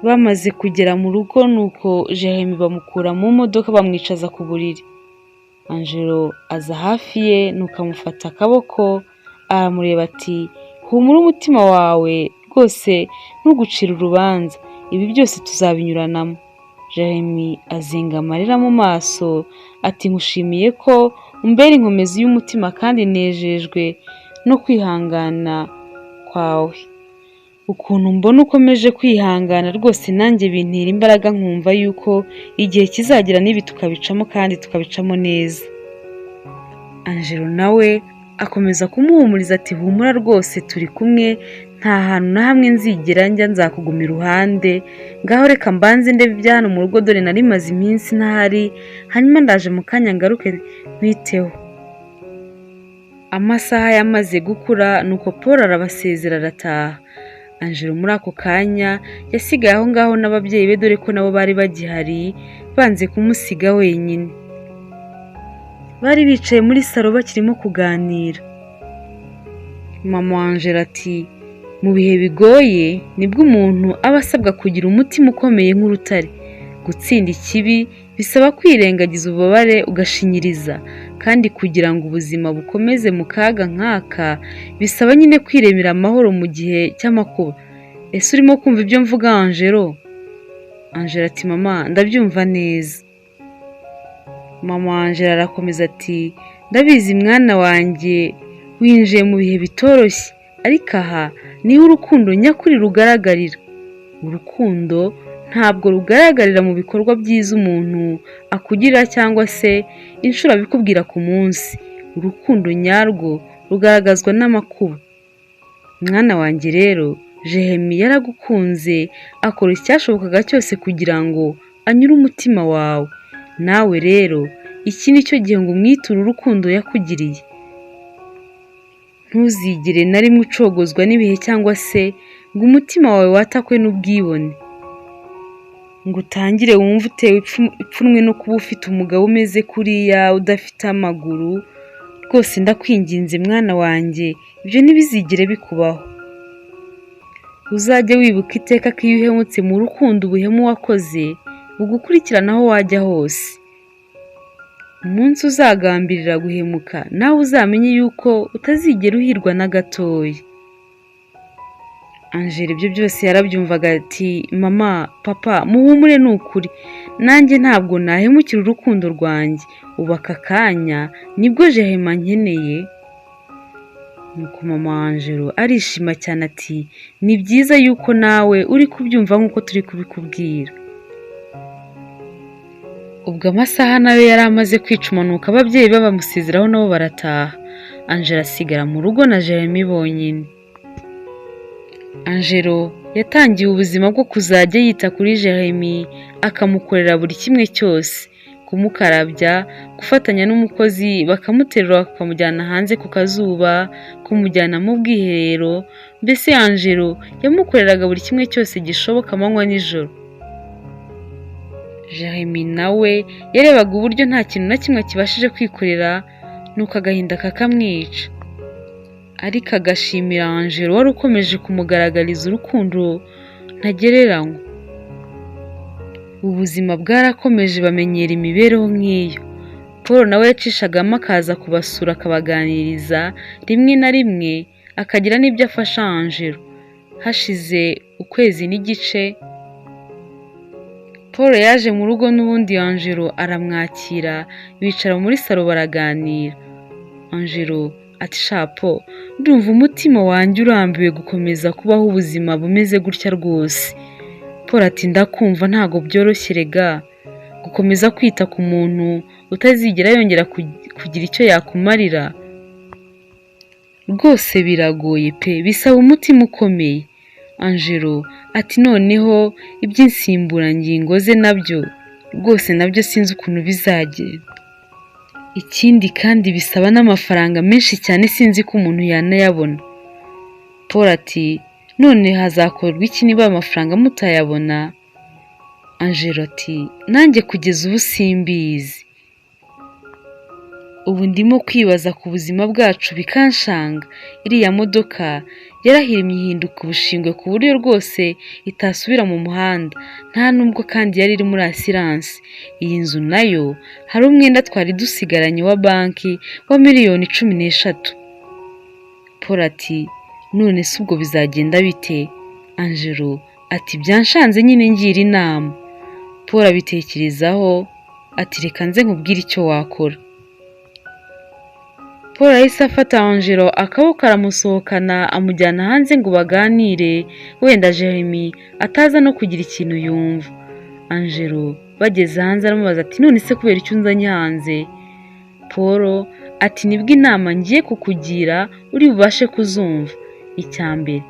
Bamaze kugera mu rugo nuko Jeremy bamukura mu modoka bamwicaza ku buriri. Angelo aza hafi ye nuko amufata akaboko aramureba ati humura umutima wawe rwose ntugucire urubanza, ibi byose tuzabinyuranamo. Jeremy azinga amarira mu maso ati nkushimiye ko umbera inkomezi y'umutima kandi nejejwe no kwihangana kwawe. Ukuntu mbona ukomeje kwihangana rwose nanjye bintera imbaraga nkumva yuko igihe kizagera n'ibi tukabicamo kandi tukabicamo neza. Angelo nawe akomeza kumuhumuriza ati humura rwose turi kumwe, nta hantu na hamwe nzigera njya, nzakuguma iruhande, ngaho reka mbanze ndebe ibya hano mu rugo dore nari maze iminsi ntahari, hanyuma ndaje mu kanya ngaruke biteho. Amasaha yamaze gukura nuko Paul arabasezera arataha. Angelo muri ako kanya yasigaye aho ngaho n'ababyeyi be dore ko nabo bari bagihari banze kumusiga wenyine. Bari bicaye muri salo bakirimo kuganira. Mama wa Angelo ati mu bihe bigoye nibwo umuntu aba asabwa kugira umutima ukomeye nk'urutare. Gutsinda ikibi bisaba kwirengagiza ububabare ugashinyiriza, kandi kugira ngo ubuzima bukomeze mu kaga nk'aka bisaba nyine kwiremera amahoro mu gihe cy'amakuba. Ese urimo kumva ibyo mvuga Angelo? Angelo ati mama ndabyumva neza. Mama wa Angelo arakomeza ati ndabizi mwana wanjye winjiye mu bihe bitoroshye, ariko aha niho urukundo nyakuri rugaragarira. Urukundo ntabwo rugaragarira mu bikorwa byiza umuntu akugirira cyangwa se inshuro abikubwira ku munsi. Urukundo nyarwo rugaragazwa n'amakuba. Mwana wanjye rero, Jeremy yaragukunze akora icyashobokaga cyose kugira ngo anyure umutima wawe. Nawe rero iki ni cyo gihe ngo umwiture urukundo yakugiriye. Ntuzigere na rimwe ucogozwa n'ibihe cyangwa se ngo umutima wawe watakwe n'ubwibone, ngo utangire wumve utewe ipfunwe no kuba ufite umugabo umeze kuriya udafite amaguru. Rwose ndakwinginze mwana wanjye, ibyo ntibizigere bikubaho. Uzajye wibuka iteka ko iyo uhemutse mu rukundo ubuhemu wakoze bugukurikirana aho wajya hose. Umunsi uzagambirira guhemuka nawe uzamenye yuko utazigera uhirwa na gatoya. Angelo ibyo byose yarabyumvaga ati mama papa muhumure ni ukuri, nanjye ntabwo nahemukira urukundo rwanjye, ubu aka kanya nibwo Jeremy ankeneye. Nuko mama wa Angelo arishima cyane ati ni byiza yuko nawe uri kubyumva nk'uko turi kubikubwira. Ubwo amasaha nayo yari amaze kwicuma nuko ababyeyi be bamusezeraho nabo barataha. Angelo asigara mu rugo na Jeremy bonyine. Angelo yatangiye ubuzima bwo kuzajya yita kuri Jeremy akamukorera buri kimwe cyose, kumukarabya, gufatanya n'umukozi bakamuterura bakamujyana hanze ku kazuba, kumujyana mu bwiherero. Mbese Angelo yamukoreraga buri kimwe cyose gishoboka amanywa n'ijoro. Jeremy nawe yarebaga uburyo nta kintu na kimwe kibashije kwikorera nuko agahinda kakamwica, ariko agashimira Angelo wari ukomeje kumugaragariza urukundo ntagereranywa. Ubuzima bwarakomeje bamenyera imibereho nk'iyo. Paul nawe yacishagamo akaza kubasura akabaganiriza, rimwe na rimwe akagira n'ibyo afasha Angelo. Hashize ukwezi n'igice Paul yaje mu rugo n'ubundi Angelo aramwakira, bicara muri salo baraganira. Angelo ati shapo ndumva umutima wanjye urambiwe gukomeza kubaho ubuzima bumeze gutya rwose. Paul ati ndakumva ntago byoroshye rega, gukomeza kwita ku muntu utazigera yongera kugira icyo yakumarira rwose biragoye pe, bisaba umutima ukomeye. Angelo ati noneho iby'insimburangingo ze nabyo rwose nabyo sinzi ukuntu bizagenda, ikindi kandi bisaba n'amafaranga menshi cyane sinzi ko umuntu yanayabona. Paul ati none hazakorwa iki niba amafaranga mutayabona? Angelo ati nanjye kugeza ubu simbizi, ubu ndimo kwibaza ku buzima bwacu bikanshanga. Iriya modoka yarahirimye ihinduka ubushingwe ku buryo rwose itasubira mu muhanda, nta nubwo kandi yari iri muri asiranse. Iyi nzu nayo hari umwenda twari dusigaranye wa banki wa miliyoni 13. Paul ati none se ubwo bizagenda bite? Angelo ati byanshanze nyine ngira inama. Paul abitekerezaho ati reka nze nkubwire icyo wakora. Paul ahise afata Angelo akaboko aramusohokana amujyana hanze ngo baganire, wenda Jeremy ataza no kugira ikintu yumva. Angelo bageze hanze aramubaza ati none se kubera icyo unzanye hanze? Paul ati nibwo inama ngiye kukugira uri bubashe kuzumva. Icyambere,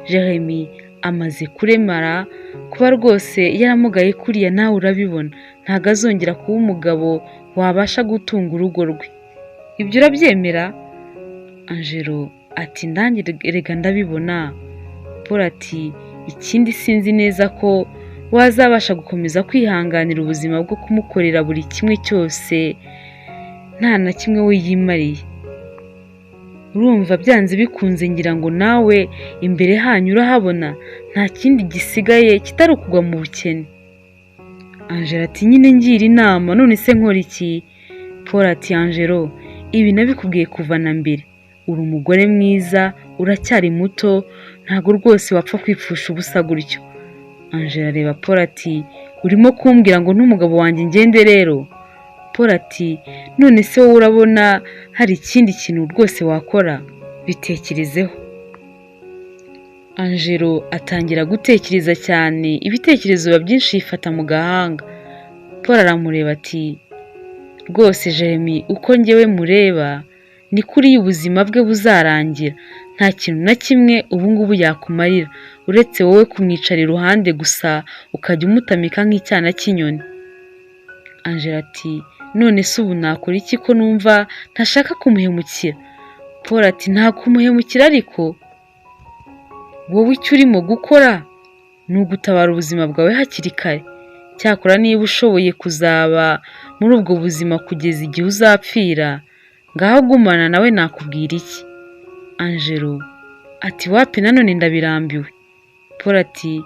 Jeremy amaze kuremara kuba rwose yaramugaye kuriya, nawe urabibona ntago azongera kuba umugabo wabasha gutunga urugo rwe. Ibyo urabyemera? Angelo ati ndange rega ndabibona. Paul ati ikindi sinzi neza ko wazabasha gukomeza kwihanganira ubuzima bwo kumukorera buri kimwe cyose nta na kimwe we yimariye. Urumva byanze bikunze ngira ngo nawe imbere hanyu urahabona nta kindi gisigaye kitari ukugwa mu bukene. Angelo ati nyine ngira inama, none se nkora iki? Paul ati Angelo ibi nabikubwiye kuva na mbere, uri umugore mwiza, uracyari muto, ntago rwose wapfa kwipfusha ubusa gutyo. Angelo areba Paul ati urimo kumbwira ngo n'umugabo wanjye ngende rero? Paul ati none se wowe urabona hari ikindi kintu rwose wakora? Bitekerezeho. Angelo atangira gutekereza cyane, ibitekerezo biba byinshi yifata mu gahanga. Paul aramureba ati rwose Jeremy uko njyewe mureba ni kuri ubuzima bwe buzarangira, nta kintu na kimwe ubu ngubu yakumarira uretse wowe kumwicara iruhande gusa ukajya umutamika nk'icyana cy'inyoni. Angelo ati none se ubu nakora iki ko numva ntashaka kumuhemukira? Paul ati nta kumuhemukira, ariko wowe icyo urimo gukora ni ugutabara ubuzima bwawe hakiri kare. Cyakora niba ushoboye kuzaba muri ubwo buzima kugeza igihe uzapfira, ngaho gumana nawe nakubwira iki? Angelo ati wapi nanone ndabirambiwe. Paul ati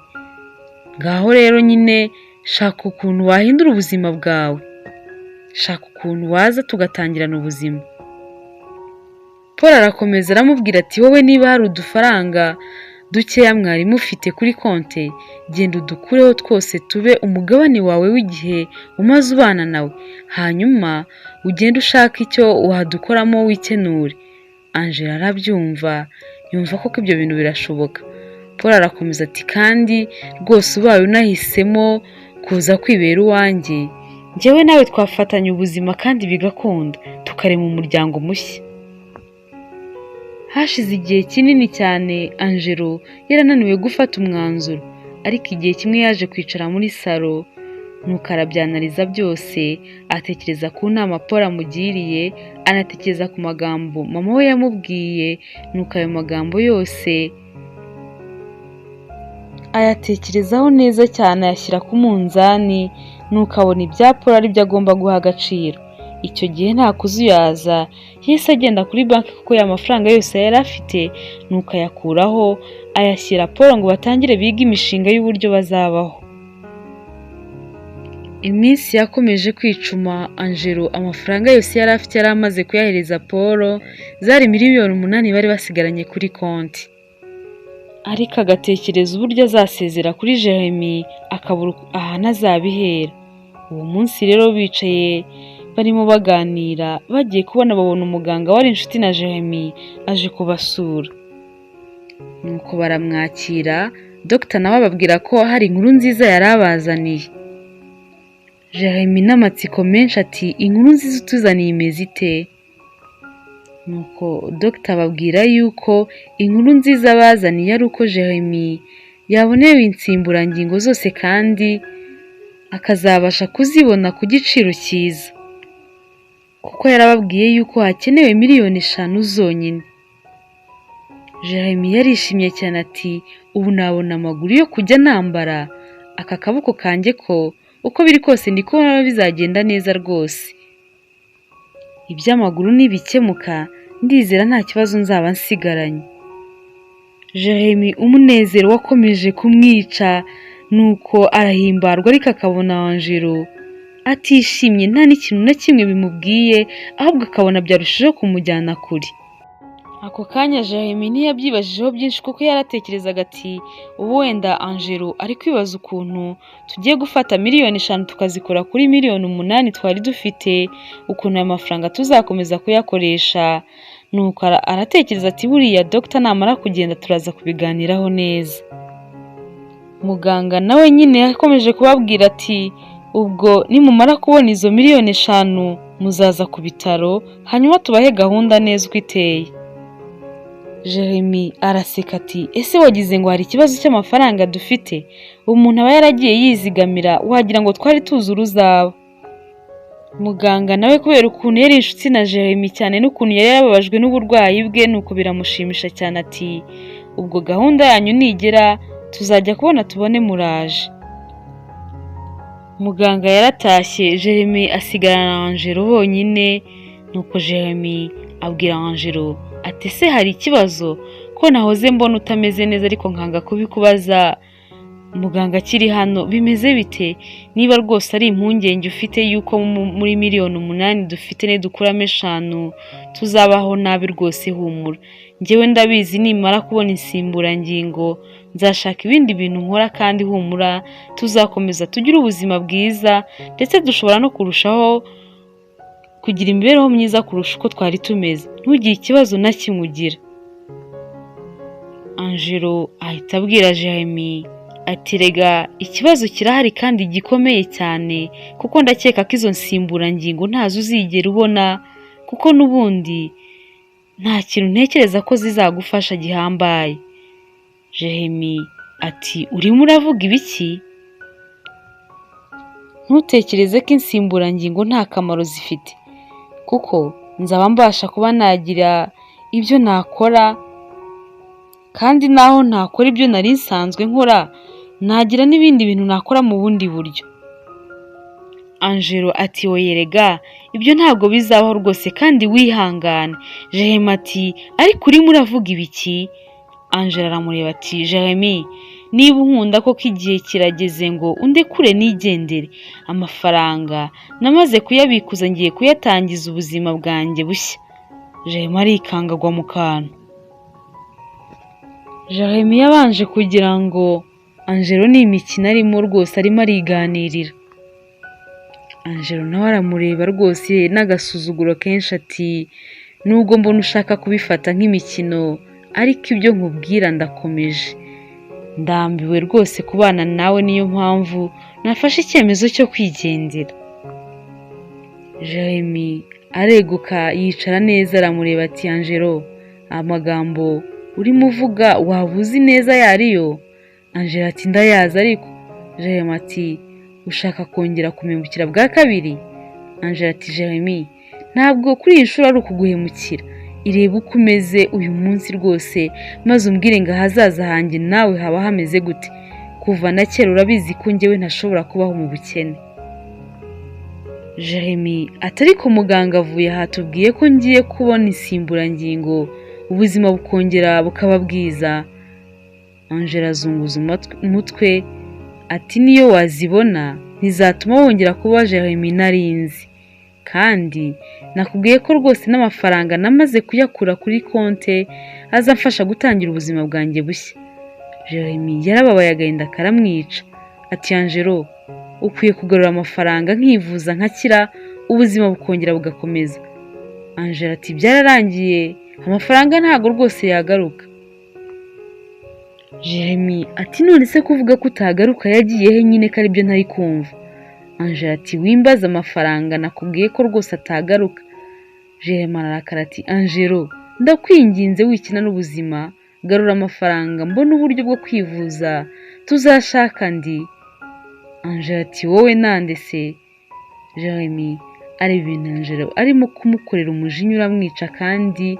ngaho rero nyine shaka ukuntu wahindura ubuzima bwawe, shaka ukuntu waza tugatangirana ubuzima. Paul arakomeza aramubwira ati wowe niba hari udufaranga dukeya mwari mufite kuri konte, genda udukureho twose tube umugabane wawe w'igihe umaze ubana nawe, hanyuma ugende ushaka icyo wadukoramo wikenure. Angelo arabyumva, yumva ko ibyo bintu birashoboka. Paul arakomeza ati kandi rwose ubaye unahisemo kuza kwibera uwanjye, njyewe nawe twafatanya ubuzima kandi bigakunda, tukarema umuryango mushya. Hashize igihe kinini cyane Angelo yarananiwe gufata umwanzuro, ariko igihe kimwe yaje kwicara muri salo nuko arabyanariza byose, atekereza ku nama Paul amugiriye, anatekereza ku magambo mama we yamubwiye, nuko ayo magambo yose ayatekerezaho neza cyane, ayashyira ku munzani, nuko abona ibya Paul ari byo agomba guha agaciro. Icyo gihe nta kuzuyaza yahise agenda kuri banki kuko ya mafaranga yose yari afite, nuko ayakuraho ayashyira Paul ngo batangire biga imishinga y'uburyo bazabaho. Iminsi yakomeje kwicuma. Angelo amafaranga yose yari afite yari amaze kuyahereza Paul, zari miliyoni 8 bari basigaranye kuri konti, ariko agatekereza uburyo azasezera kuri Jeremy akabura ahantu azabihera. Uwo munsi rero bicaye barimo baganira, bagiye kubona babona umuganga wari inshuti na Jeremy aje kubasura, nuko baramwakira. Dr nawe ababwira ko hari inkuru nziza yari abazaniye. Jeremy n'amatsiko menshi ati inkuru nziza utuzaniye imeze ite? Nuko Dr ababwira yuko inkuru nziza bazaniye ari uko Jeremy yabonewe insimburangingo zose kandi akazabasha kuzibona ku giciro cyiza, kuko yarababwiye yuko hakenewe miliyoni 5 zonyine. Jeremy yarishimye cyane ati ubu nabona amaguru yo kujya nambara, aka kaboko kanjye ko uko biri kose ndi kubona bizagenda neza rwose. Iby'amaguru nibikemuka ndizera nta kibazo nzaba nsigaranye. Jeremy umunezero wakomeje kumwica, nuko arahimbarwa ariko akabona Angelo atishimye nta n'ikintu na kimwe bimubwiye, ahubwo akabona byarushijeho kumujyana kure. Ako kanya Jeremy ntiyabyibajijeho byinshi kuko yaratekerezaga ati ubu wenda Angelo ari kwibaza ukuntu tugiye gufata miliyoni 5 tukazikora kuri miliyoni 8 twari dufite, ukuntu aya mafaranga tuzakomeza kuyakoresha. Nuko aratekereza ati buriya Dr namara kugenda turaza kubiganiraho neza. Muganga nawe nyine yakomeje kubabwira ati ubwo nimumara kubona izo miliyoni 5 muzaza ku bitaro hanyuma tubahe gahunda neza uko iteye. Jeremy araseka ati ese wagize ngo hari ikibazo cy'amafaranga dufite? Umuntu aba yaragiye yizigamira wagira ngo twari tuzi uruzaba. Muganga nawe kubera ukuntu yari inshuti na Jeremy cyane n'ukuntu yari yababajwe n'uburwayi bwe, nuko biramushimisha cyane ati ubwo gahunda yanyu nigera tuzajya kubona tubone muraje. Muganga yaratashye, Jeremy asigarana na Angelo bonyine. Nuko Jeremy abwira Angelo ati se hari ikibazo ko nahoze mbona utameze neza ariko nkanga kubikubaza? Muganga akiri hano bimeze bite? Niba rwose ari impungenge ufite yuko muri miliyoni 8 dufite ne dukuramo 5 tuzabaho nabi, rwose humura. Njyewe ndabizi nimara kubona insimburangingo nzashaka ibindi bintu nkora, kandi humura tuzakomeza tugira ubuzima bwiza ndetse dushobora no kurushaho kugira imibereho myiza kurusha uko twari tumeze. Ntugire ikibazo na kimwe ugira. Angelo ahita abwira Jeremy ati rega ikibazo kirahari kandi gikomeye cyane, kuko ndakeka ko izo nsimburangingo ntazo uzigera ubona, kuko n'ubundi nta kintu ntekereza ko zizagufasha gihambaye. Jeremy ati urimo uravuga ibiki? Ntutekereze ko insimburangingo nta kamaro zifite, kuko nzaba mbasha kuba nagira ibyo nakora, kandi naho ntakora ibyo nari nsanzwe nkora nagira n'ibindi bintu nakora mu bundi buryo. Angelo ati oyerega ibyo ntabwo bizabaho rwose kandi wihangane. Jeremy ati ariko urimo uravuga ibiki? Angelo aramureba ati Jeremy niba unkunda koko igihe kirageze ngo undekure nigendere. Amafaranga namaze kuyabikuza ngiye kuyatangiza ubuzima bwanjye bushya. Jeremy arikangagwa mu kantu. Jeremy yabanje kugira ngo Angelo ni imikino arimo rwose arimo ariganirira. Angelo nawe aramureba rwose n'agasuzuguro kenshi ati nubwo mbona ushaka kubifata nk'imikino, ariko ibyo nkubwira ndakomeje, ndambiwe rwose kubana nawe, niyo mpamvu nafashe icyemezo cyo kwigendera. Jeremy areguka yicara neza aramureba ati Angelo amagambo urimo uvuga waba uzi neza yariyo? Angelo ati ndayazi ariko. Jeremy ati ushaka kongera kumembukira bwa kabiri? Angelo ati Jeremy ntabwo kuri iyi nshuro ari ukuguhemukira, ireba uko umeze uyu munsi rwose maze umbwire ngo ahazaza hanjye nawe haba hameze gute. Kuva na kera urabizi ko njyewe ntashobora kubaho mu bukene. Jeremy ati ariko muganga avuye aha tubwiye ko ngiye kubona insimburangingo ubuzima bukongera bukaba bwiza. Angelo azunguza umutwe ati niyo wazibona ntizatuma wongera kuba Jeremy narinzi, kandi nakubwiye ko rwose n'amafaranga namaze kuyakura kuri konte azamfasha gutangira ubuzima bwanjye bushya. Jeremy yarababaye agahinda karamwica ati Angelo ukwiye kugarura amafaranga nkivuza nkakira ubuzima bukongera bugakomeza. Angelo ati byararangiye, amafaranga ntago rwose yagaruka. Jeremy ati none se kuvuga ko utagaruka yagiye he nyine ko aribyo ntari kumva? Angelo ati wimbaza amafaranga, nakubwiye ko rwose atagaruka. Jeremy ararakara ati Angelo ndakwinginze wikina n'ubuzima, garura amafaranga mbona uburyo bwo kwivuza tuzashaka ndi. Angelo ati wowe nande se? Jeremy ari ibintu Angelo arimo kumukorera umujinya uramwica kandi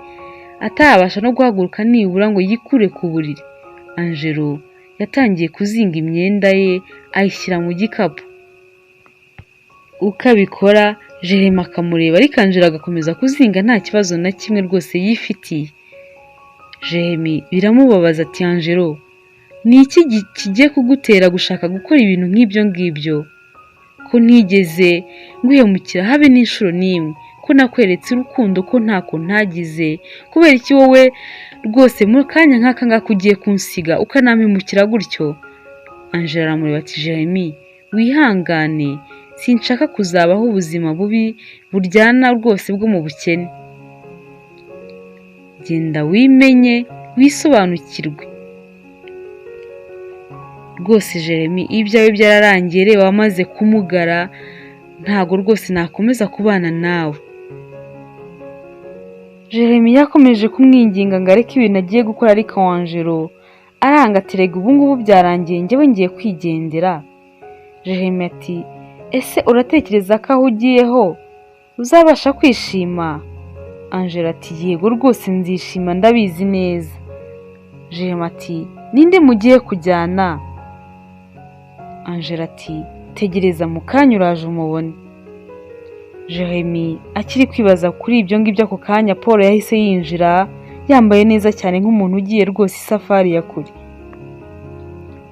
atabasha no guhaguruka nibura ngo yikure ku buriri. Angelo yatangiye kuzinga imyenda ye ayishyira mu gikapu. Uko abikora Jeremy akamureba ariko Angelo agakomeza kuzinga nta kibazo na kimwe rwose yifitiye. Jeremy biramubabaza ati Angelo, ni iki kigiye kugutera gushaka gukora ibintu nk'ibyo ngibyo? Ko ntigeze nguhemukira habe n'inshuro n'imwe, ko nakweretse urukundo ko ntako ntagize, kubera iki wowe rwose mu kanya nk'aka ngaka ugiye kunsiga ukanampemukira gutyo? Angelo aramureba ati Jeremy wihangane, sinshaka kuzabaho ubuzima bubi buryana rwose bwo mu bukene. Genda wimenye wisobanukirwe. Rwose Jeremy ibyawe byararangiye, reba wamaze kumugara, ntago rwose nakomeza kubana nawe. Jeremy yakomeje kumwinginga ngo areke ibintu agiye gukora, ariko Angelo aranga ati rega ubu ngubu byarangiye, njyewe ngiye kwigendera. Jeremy ati ese uratekereza ko aho ugiyeho uzabasha kwishima? Angelo ati yego rwose nzishima ndabizi neza. Jeremy ati ninde mugiye kujyana? Angelo ati tegereza mu kanya uraje umubone. Jeremy akiri kwibaza kuri ibyo ngibyo, ako kanya Paul yahise yinjira yambaye neza cyane nk'umuntu ugiye rwose isafari ya kure.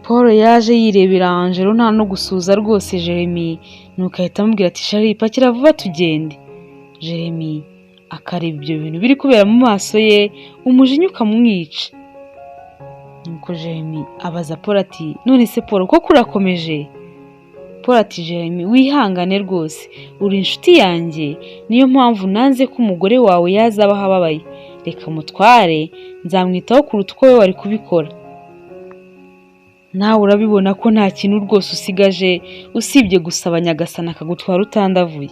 Paul yaje yirebera Angelo nta no gusuza rwose Jeremy, nuko ahita amubwira ati shari pakira vuba tugende. Jeremy akareba ibyo bintu biri kubera mu maso ye, umujinya ukamwica. Nuko Jeremy abaza Paul ati none se Paul koko urakomeje? Paul ati Jeremy wihangane rwose, uri inshuti yanjye, niyo mpamvu nanze ko umugore wawe yazaba ababaye. Reka mutware, nzamwitaho kuruta uko we wari kubikora. Nawe urabibona ko nta kintu rwose usigaje usibye gusaba Nyagasani akagutwara utandavuye.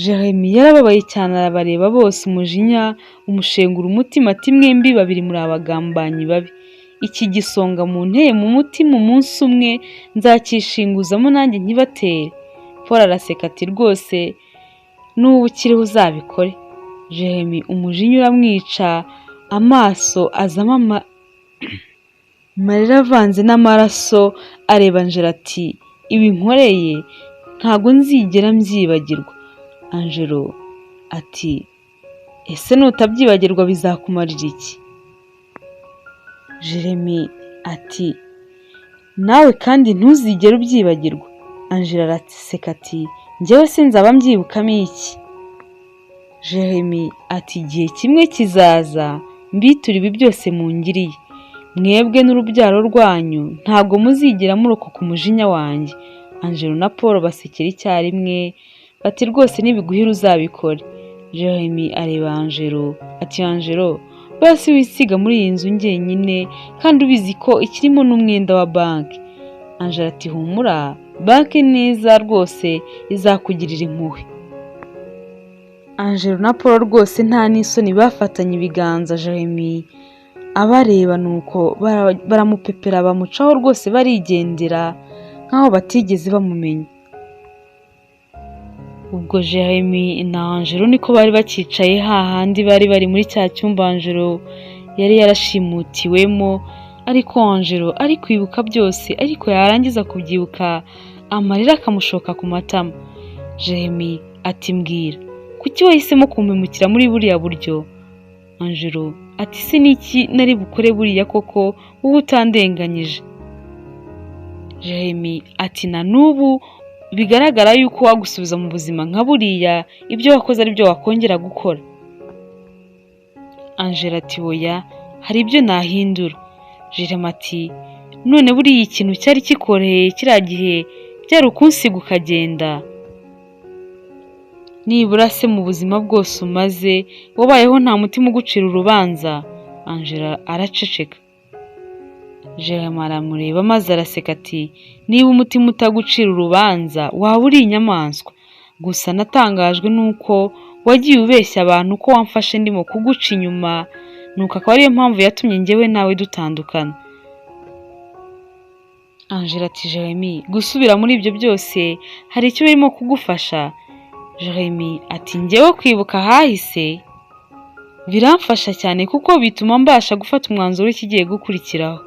Jeremy yarababaye cyane, arabareba bose, umujinya umushengura umutima ati mwembi babiri muri abagambanyi babi. Iki gisonga mu nteye mu mutima umunsi umwe nzakishinguzamo nanjye nkibatere. Paul araseka ati rwose n'ubu ukiriho uzabikore. Jeremy umujinya uramwica, amaso azamo amarira avanze n'amaraso, areba Angelo ati ibi nkoreye ntago nzigera mbyibagirwa. Angelo ati ese nutabyibagirwa bizakumarira iki? Jeremy ati nawe kandi ntuzigere ubyibagirwa. Angelo araseka ati njyewe sinzaba mbyibukamo iki? Jeremy ati igihe kimwe kizaza mbitura ibi byose mungiriye, mwebwe n'urubyaro rwanyu ntabwo muzigera murokoka umujinya wanjye. Angelo na Paul basekera icyarimwe bati rwose nibiguhira uzabikore. Jeremy areba Angelo ati Angelo basi wisiga muri iyi nzu njyenyine kandi ubizi ko ikirimo n'umwenda wa banki. Angelo ati humura, banki neza rwose izakugirira impuhwe. Angelo na Paul rwose nta n'isoni bafatanye ibiganza. Jeremy abareba nuko baramupepera bamucaho rwose barigendera nkaho batigeze bamumenya. Ubwo Jeremy na Angelo niko bari bakicaye hahandi bari bari muri cya cyumba Angelo yari yarashimutiwemo, ariko Angelo ari kwibuka byose, ariko yarangiza kubyibuka amarira akamushoka ku matama. Jeremy ati mbwira kuki wahisemo kumpemukira muri buriya buryo? Angelo ati se niki nari bukore buriya koko wowe utandenganyije? Jeremy ati na n'ubu bigaragara yuko wagusubiza mu buzima nka buriya ibyo wakoze ari byo wakongera gukora. Angelo ati oya, hari ibyo nahindura. Jeremy ati none buriya ikintu cyari kikoreye kiriya gihe byari ukunsiga ukagenda. Nibura se mu buzima bwose umaze wabayeho nta mutima ugucira urubanza? Angelo araceceka. Jeremy aramureba maze araseka ati niba umutima utagucira urubanza waba uri inyamaswa. Gusa natangajwe nuko wagiye ubeshya abantu ko wamfashe ndimo kuguca inyuma, nuko akaba ariyo mpamvu yatumye njyewe nawe dutandukana. Angelo ati Jeremy gusubira muri ibyo byose hari icyo birimo kugufasha? Jeremy ati njyewe kwibuka hahise biramfasha cyane kuko bituma mbasha gufata umwanzuro w'ikigiye gukurikiraho.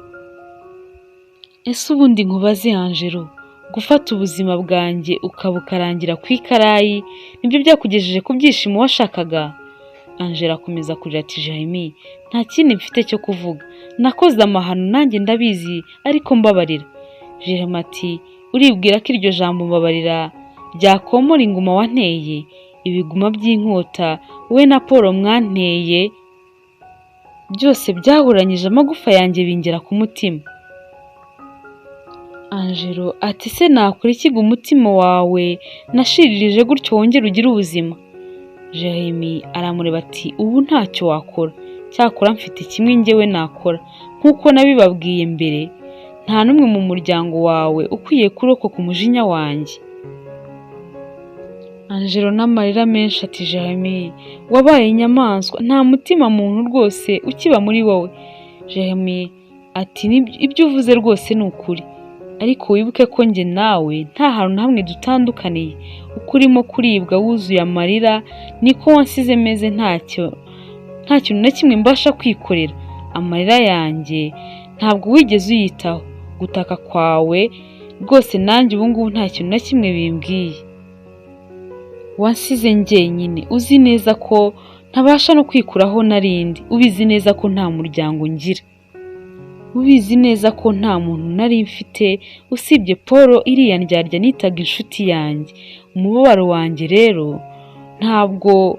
Ese ubundi nkubaze Angelo, gufata ubuzima bwanjye ukabukarangira ku ikarayi nibyo byakugejeje ku byishimo washakaga? Angela akomeza kurira ati Jeremy, nta kindi mfite cyo kuvuga, nakoze amahano nanjye ndabizi ariko mbabarira. Jeremy ati uribwira ko iryo jambo mbabarira byakomora inguma wanteye, ibiguma by'inkota we na Paul mwanteye byose byahuranyije amagufa yanjye bingera ku mutima. Angelo ati se nakora iki ngo umutima wawe nashiririje gutyo wongere ugire ubuzima? Jeremy aramureba ati ubu ntacyo wakora, cyakora mfite kimwe njyewe nakora, nk'uko nabibabwiye mbere, nta n'umwe mu muryango wawe ukwiye kurokoka umujinya wanjye. Angelo n'amarira menshi ati Jeremy, wabaye inyamaswa, nta mutima muntu rwose ukiba muri wowe. Jeremy ati ibyo uvuze rwose ni ukuri, ariko wibuke ko njye nawe nta hantu na hamwe dutandukaniye, uko urimo kuribwa wuzuye amarira niko wansize meze nta kintu na kimwe mbasha kwikorera. Amarira yanjye ntabwo wigeze uyitaho, gutaka kwawe rwose nanjye ubu ngubu nta kintu na kimwe bimbwiye. Wansize njyenyine, uzi neza ko ntabasha no kwikuraho narindi, ubizi neza ko nta muryango ngira, ubizi neza ko nta muntu nari mfite usibye Paul iriya ndyarya nitaga inshuti yanjye. Umubabaro wanjye rero ntabwo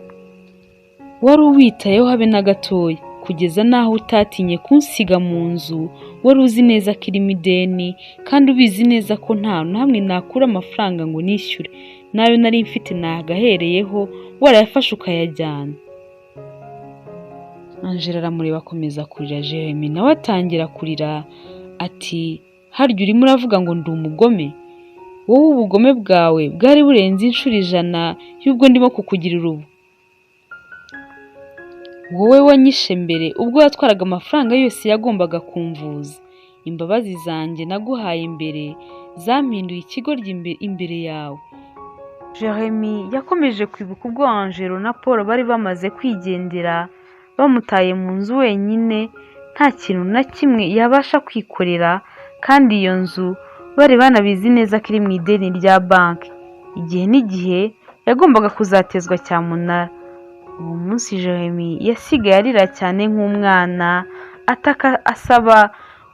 wari uwitayeho habe na gatoya, kugeza naho utatinye kunsiga mu nzu wari uzi neza ko irimo ideni, kandi ubizi neza ko nta na hamwe nakura amafaranga ngo nishyure, nayo nari mfite nagahereyeho warayafashe ukayajyana. Angela aramureba akomeza kurira. Jeremy nawe atangira kurira ati harya urimo uravuga ngo ndi umugome? Wowe ubugome bwawe bwari burenze inshuro 100 y'ubwo ndimo kukugirira ubu. Wowe wanyishe mbere ubwo yatwaraga amafaranga yose yagombaga kumvuza. Imbabazi zanjye naguhaye mbere zampinduye ikigoryi imbere yawe. Jeremy yakomeje kwibuka ubwo Angelo na Paul bari bamaze kwigendera, bamutaye mu nzu wenyine, nta kintu na kimwe yabasha kwikorera, kandi iyo nzu bari banabizi neza ko iri mu ideni rya banki. Igihe n'igihe yagombaga kuzatezwa cyamunara. Uwo munsi Jeremy yasigaye arira cyane nk'umwana, ataka asaba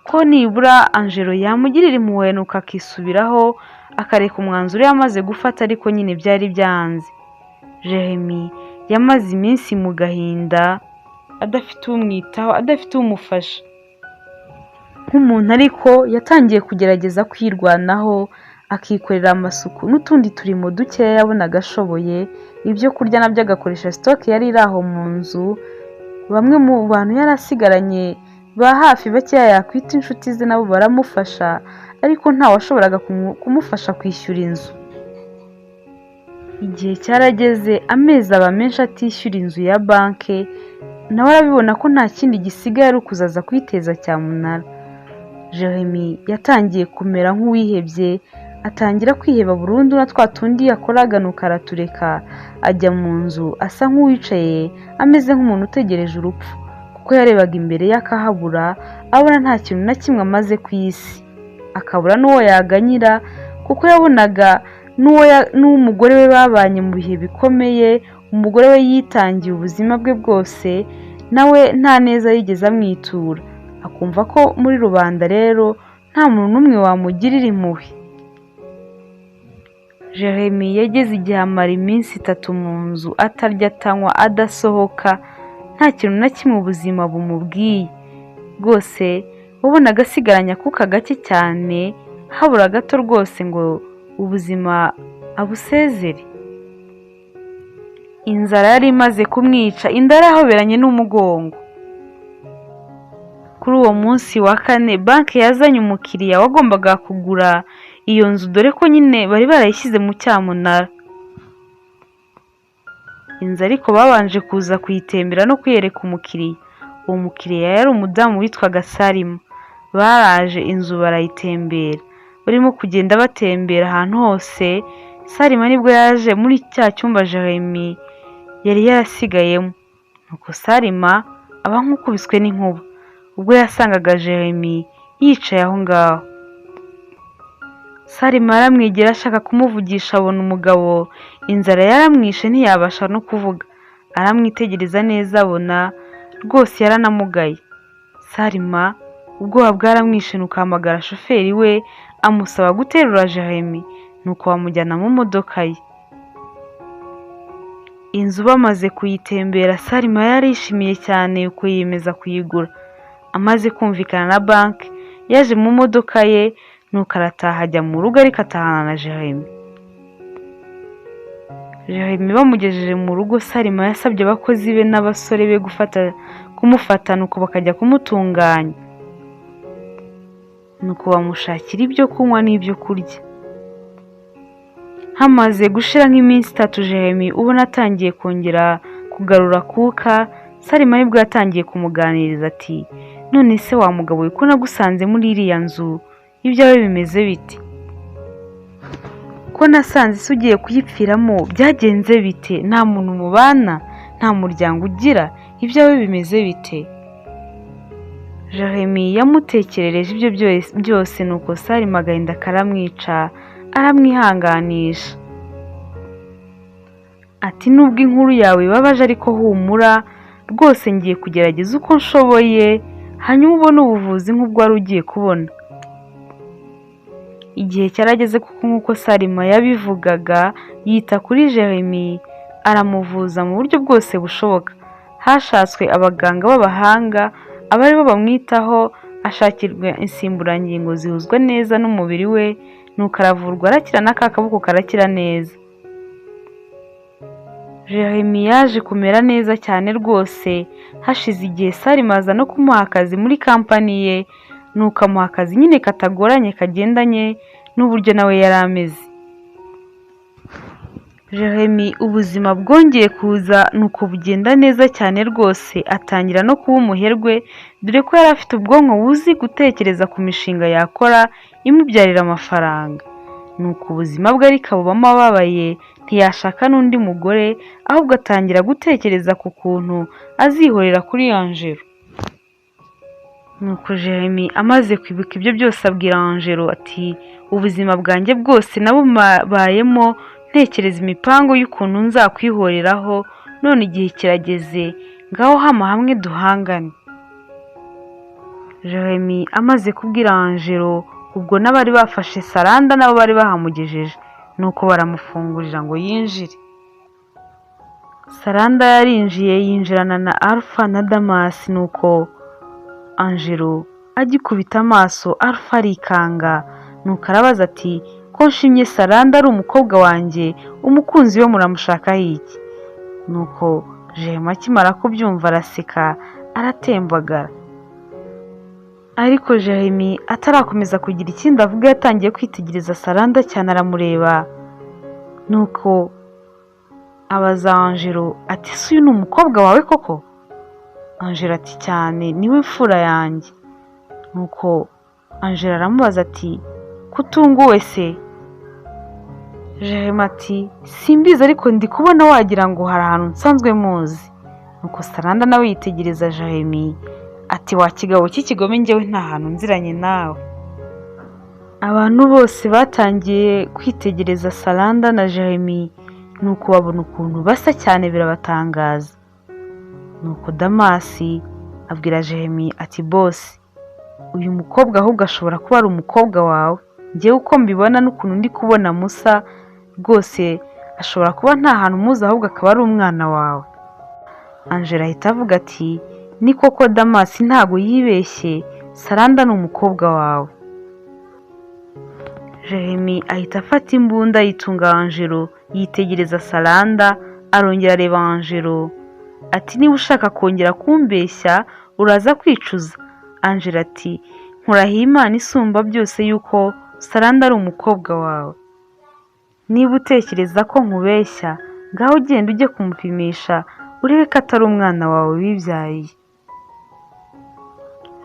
ko nibura Angelo yamugirira impuhwe nuko akisubiraho akareka umwanzuro yamaze gufata, ariko nyine byari byanze. Jeremy yamaze iminsi mu gahinda, adafite umwitaho, adafite umufasha. Nk'umuntu ariko yatangiye kugerageza kwirwanaho, akikorera amasuku n'utundi turimo dukeya yabonaga ashoboye. Ibyo kurya nabyo agakoresha stock yari iri aho mu nzu. Bamwe mu bantu yari asigaranye ba hafi bakeya yakwita inshuti ze nabo baramufasha, ariko nta washoboraga kumufasha kwishyura inzu. Igihe cyarageze, amezi aba menshi atishyura inzu ya banki, nawe arabibona ko nta kindi gisigaye ari ukuzaza kwiteza cyamunara. Jeremy yatangiye kumera nk'uwihebye, atangira kwiheba burundu na twa tundi yakoraga nuko aratureka, ajya mu nzu asa nk'uwicaye ameze nk'umuntu utegereje urupfu, kuko yarebaga imbere ye akahabura, abona nta kintu na kimwe amaze ku isi, akabura n'uwo yaganyira, kuko yabonaga n'umugore we babanye mu bihe bikomeye. Umugore we yitangiye ubuzima bwe bwose, nawe nta neza yigeze amwitura, akumva ko muri rubanda rero nta muntu n'umwe wamugirira impuhwe. Jeremy yageze igihe amara iminsi 3 mu nzu, atarya atanywa, adasohoka, nta kintu na kimwe ubuzima bumubwiye. Rwose wabonaga asigaranye akuka gake cyane, habura gato rwose ngo ubuzima abusezere. Inzara yari imaze kumwica, inda yarahoberanye n'umugongo. Kuri uwo munsi wa 4 banki yazanye umukiriya wagombaga kugura iyo nzu, dore ko nyine bari barayishyize mu cyamunara. Inzu ariko babanje kuza kuyitembera no kuyereka umukiriya. Uwo mukiriya yari umudamu witwaga Salima. Baraje inzu barayitembera, barimo kugenda batembera ahantu hose. Salima nibwo yaje muri cya cyumba Jeremy yari yarasigayemo, nuko Salima aba nk'ukubiswe n'inkuba ubwo yasangaga Jeremy yicaye aho ngaho. Salima aramwegera ashaka kumuvugisha, abona umugabo inzara yaramwishe ntiyabasha no kuvuga, aramwitegereza neza abona rwose yaranamugaye. Salima ubwoba bwaramwishe nuko ahamagara shoferi we amusaba guterura Jeremy nuko bamujyana mu modoka ye. Inzu bamaze kuyitembera Salima yarishimiye cyane uko yiyemeza kuyigura. Amaze kumvikana na banki yaje mu modoka ye nuko arataha ajya mu rugo ariko atahana na Jeremy. Jeremy bamugejeje mu rugo Salima yasabye abakozi be n'abasore be kumufata nuko bakajya kumutunganya. Nuko bamushakira ibyo kunywa n'ibyo kurya. Hamaze gushira nk'iminsi 3 Jeremy ubona atangiye kongera kugarura kuka, Salima nibwo yatangiye kumuganiriza ati none se wa mugabo we ko nagusanze muri iriya nzu ibyawe bimeze bite? Ko nasanze se ugiye kuyipfiramo byagenze bite? Nta muntu mubana, nta muryango ugira, ibyawe bimeze bite? Jeremy yamutekerereje ibyo byose nuko Salima agahinda karamwica aramwihanganisha. Ati nubwo inkuru yawe babaje ariko humura rwose ngiye kugerageza uko nshoboye hanyuma ubone ubuvuzi nk'ubwo wari ugiye kubona. Igihe cyarageze kuko nk'uko Salima yabivugaga yita kuri Jeremy aramuvuza mu buryo bwose bushoboka. Hashatswe abaganga b'abahanga abari bo bamwitaho ashakirwa insimburangingo zihuzwa neza n'umubiri we nuko aravurwa arakira n'akaboko karakira neza. Jeremy yaje kumera neza cyane rwose. Hashize igihe Salima aza no kumuha akazi muri kampani ye nuko amuha akazi nyine katagoranye kagendanye n'uburyo nawe yari ameze. Jeremy ubuzima bwongeye kuza nuko bugenda neza cyane rwose atangira no kuba umuherwe dore ko yari afite ubwonko buzi gutekereza ku mishinga yakora imubyarira amafaranga. Nuko ubuzima bwe ariko bubamo ababaye ntiyashaka n'undi mugore ahubwo atangira gutekereza ku kuntu azihorera kuri Angelo. Nuko Jeremy amaze kwibuka ibyo byose abwira Angelo ati ubuzima bwanjye bwose nabubayemo ntekereza imipango y'ukuntu nzakwihoreraho none igihe kirageze ngaho hama hamwe duhangane. Jeremy amaze kubwira Angelo ubwo n'abari bafashe Saranda nabo bari bahamugejeje nuko baramufungurira ngo yinjire. Saranda yarinjiye yinjirana na Alpha na Damas nuko Angelo agikubita amaso Alpha arikanga nuko arabaza ati ko nshimye Saranda ari umukobwa wanjye umukunzi we muramushakaho iki? Nuko Jeremy akimara kubyumva araseka aratembagara. Ariko Jeremy atarakomeza kugira ikindi avuga yatangiye kwitegereza Saranda cyane aramureba. Nuko abaza Angelo ati se uyu ni umukobwa wawe koko? Angelo ati cyane niwe mfura yanjye. Nuko Angelo aramubaza ati kutunguwe se? Jeremy ati simbizi ariko ndi kubona wagira ngo hari ahantu nsanzwe muzi. Nuko Saranda nawe yitegereza Jeremy ati wa kigabo cy'ikigome njyewe nta hantu nziranye nawe. Abantu bose batangiye kwitegereza Saranda na Jeremy nuko babona ukuntu basa cyane birabatangaza. Nuko Damas abwira Jeremy ati boss uyu mukobwa ahubwo ashobora kuba ari umukobwa wawe. Njyewe uko mbibona n'ukuntu ndi kubona Musa rwose ashobora kuba nta hantu muzi ahubwo akaba ari umwana wawe. Angela ahita avuga ati ni koko Damas ntago yibeshye Saranda ni umukobwa wawe. Jeremy ahita afata imbunda yitunga Angelo yitegereza Saranda arongera areba Angelo ati niba ushaka kongera kumbeshya uraza kwicuza. Angelo ati nkurahiye Imana isumba byose yuko Saranda ari umukobwa wawe. Niba utekereza ko nkubeshya ngaho ugenda ujye kumupimisha urebe ko atari umwana wawe wibyaye.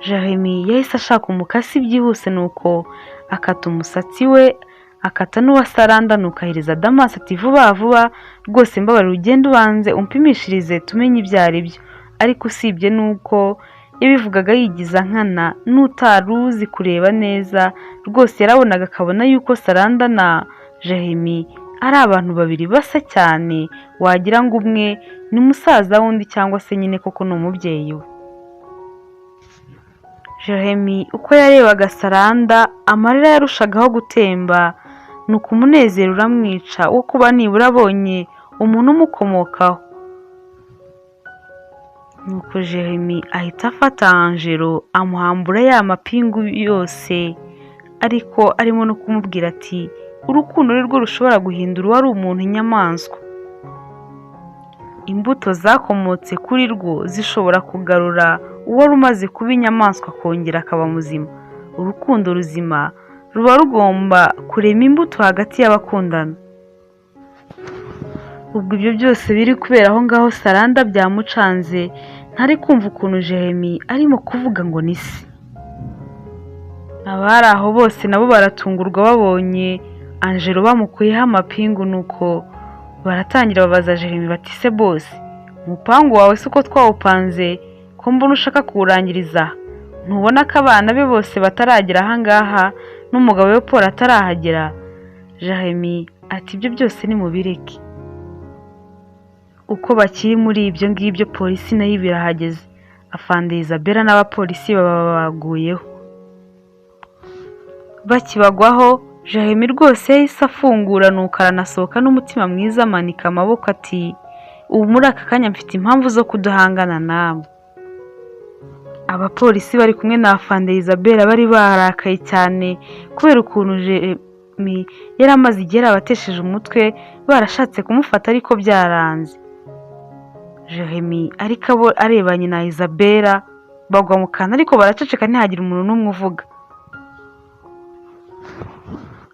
Jeremy yahise ashaka umukasi byihuse nuko akata umusatsi we akata n'uwa Saranda nuko ahereza Damas ati vuba vuba rwose mbabarira ugende ubanze umpimishirize tumenye ibyo ari byo. Ariko usibye nuko yabivugaga yigiza nkana n'utaruzi kureba neza rwose yarabonaga akabona yuko Saranda na Jeremy ari abantu babiri basa cyane, wagira ngo umwe ni musaza wundi cyangwa se nyine koko ni umubyeyi we. Jeremy uko yarebaga Saranda amarira yarushagaho gutemba, nuko umunezero uramwica wo kuba nibura abonye umuntu umukomokaho. Nuko Jeremy ahita afata Angelo amuhambura ya mapingu yose, ariko arimo no kumubwira ati urukundo ni rwo rushobora guhindura uwari umuntu inyamaswa. Imbuto zakomotse kuri rwo zishobora kugarura uwari umaze kuba inyamaswa akongera akaba muzima. Urukundo ruzima ruba rugomba kurema imbuto hagati y'abakundana. Ubwo ibyo byose biri kubera aho ngaho Saranda byamucanze, ntari kumva ukuntu Jeremy arimo kuvuga ngo ni se. Abari aho bose nabo baratungurwa babonye Angelo bamukuyeho amapingu, nuko baratangira babaza Jeremy bati se bose umupangu wawe si uko twawupanze ko mbona ushaka kuwurangiriza? Ntubona ko abana be bose bataragera ahangaha n'umugabo we Paul atarahagera? Jeremy ati ibyo byose ni mubireke. Uko bakiri muri ibyo ngibyo polisi nayo birahageze. Afande Isabella n'abapolisi baba baguyeho. Bakibagwaho Jeremy rwose yahise afungura nuko aranasohoka n'umutima mwiza amanika amaboko ati ubu muri aka kanya mfite impamvu zo kuduhangana nawe. Abapolisi bari kumwe na Afande Isabella bari barakaye cyane kubera ukuntu Jeremy yari amaze igihe abatesheje umutwe, barashatse kumufata ariko byaranze. Jeremy ariko abo arebanye na Isabella bagwa mu kantu ariko baraceceka ntihagire umuntu n'umwe uvuga.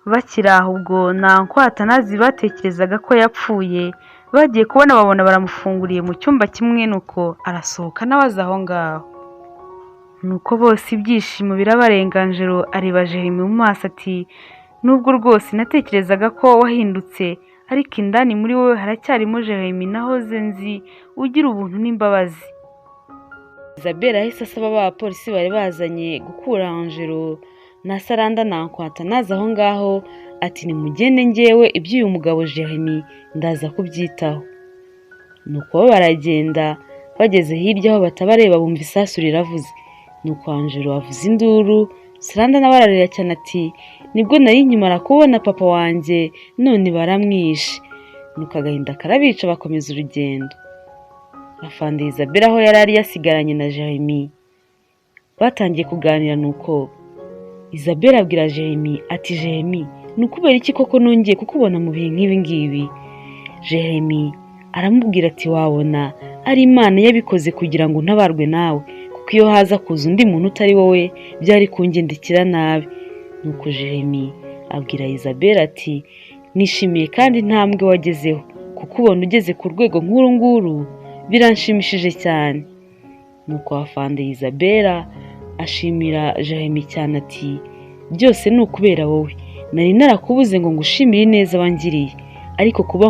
Bakiri aho ubwo Nanko Atanazi batekerezaga ko yapfuye, bagiye kubona babona baramufunguriye mu cyumba kimwe, nuko arasohoka n'abaza aho ngaho. Nuko bose ibyishimo birabarenga. Angelo areba Jeremy mu maso ati nubwo rwose natekerezaga ko wahindutse, ariko indani muri wowe haracyarimo Jeremy nahoze nzi ugira ubuntu n'imbabazi. Isabella yahise asaba abapolisi bari bazanye gukura Angelo na Saranda na Nanko Atanazi aho ngaho ati nimugende njyewe iby'uyu mugabo Jeremy ndaza kubyitaho. Nuko baragenda, bageze hirya aho batabareba bumva isasu riravuze. Nuko Angelo avuza induru, Saranda nawe ararira cyane ati nibwo nari nkimara kubona papa wanjye none baramwishe. Nuko agahinda karabica bakomeza urugendo. Afande Isabella aho yari yasigaranye na Jeremy batangiye kuganira, nuko Isabella abwira Jeremy ati Jeremy nukubera iki koko nongeye kukubona mu bihe nk'ibi ngibi? Jeremy aramubwira ati wabona ari Imana yabikoze kugira ngo ntabarwe nawe, kuko iyo haza kuza undi muntu utari wowe byari kungendekera nabi. Nuko Jeremy abwira Isabella ati nishimiye kandi intambwe wagezeho, kuko ubona ugeze ku rwego nk'uru nguru biranshimishije cyane. Nuko Afande Isabella ashimira Jeremy cyane ati byose ni ukubera wowe, nari narakubuze ngo ngushimire neza wangiriye, ariko kuba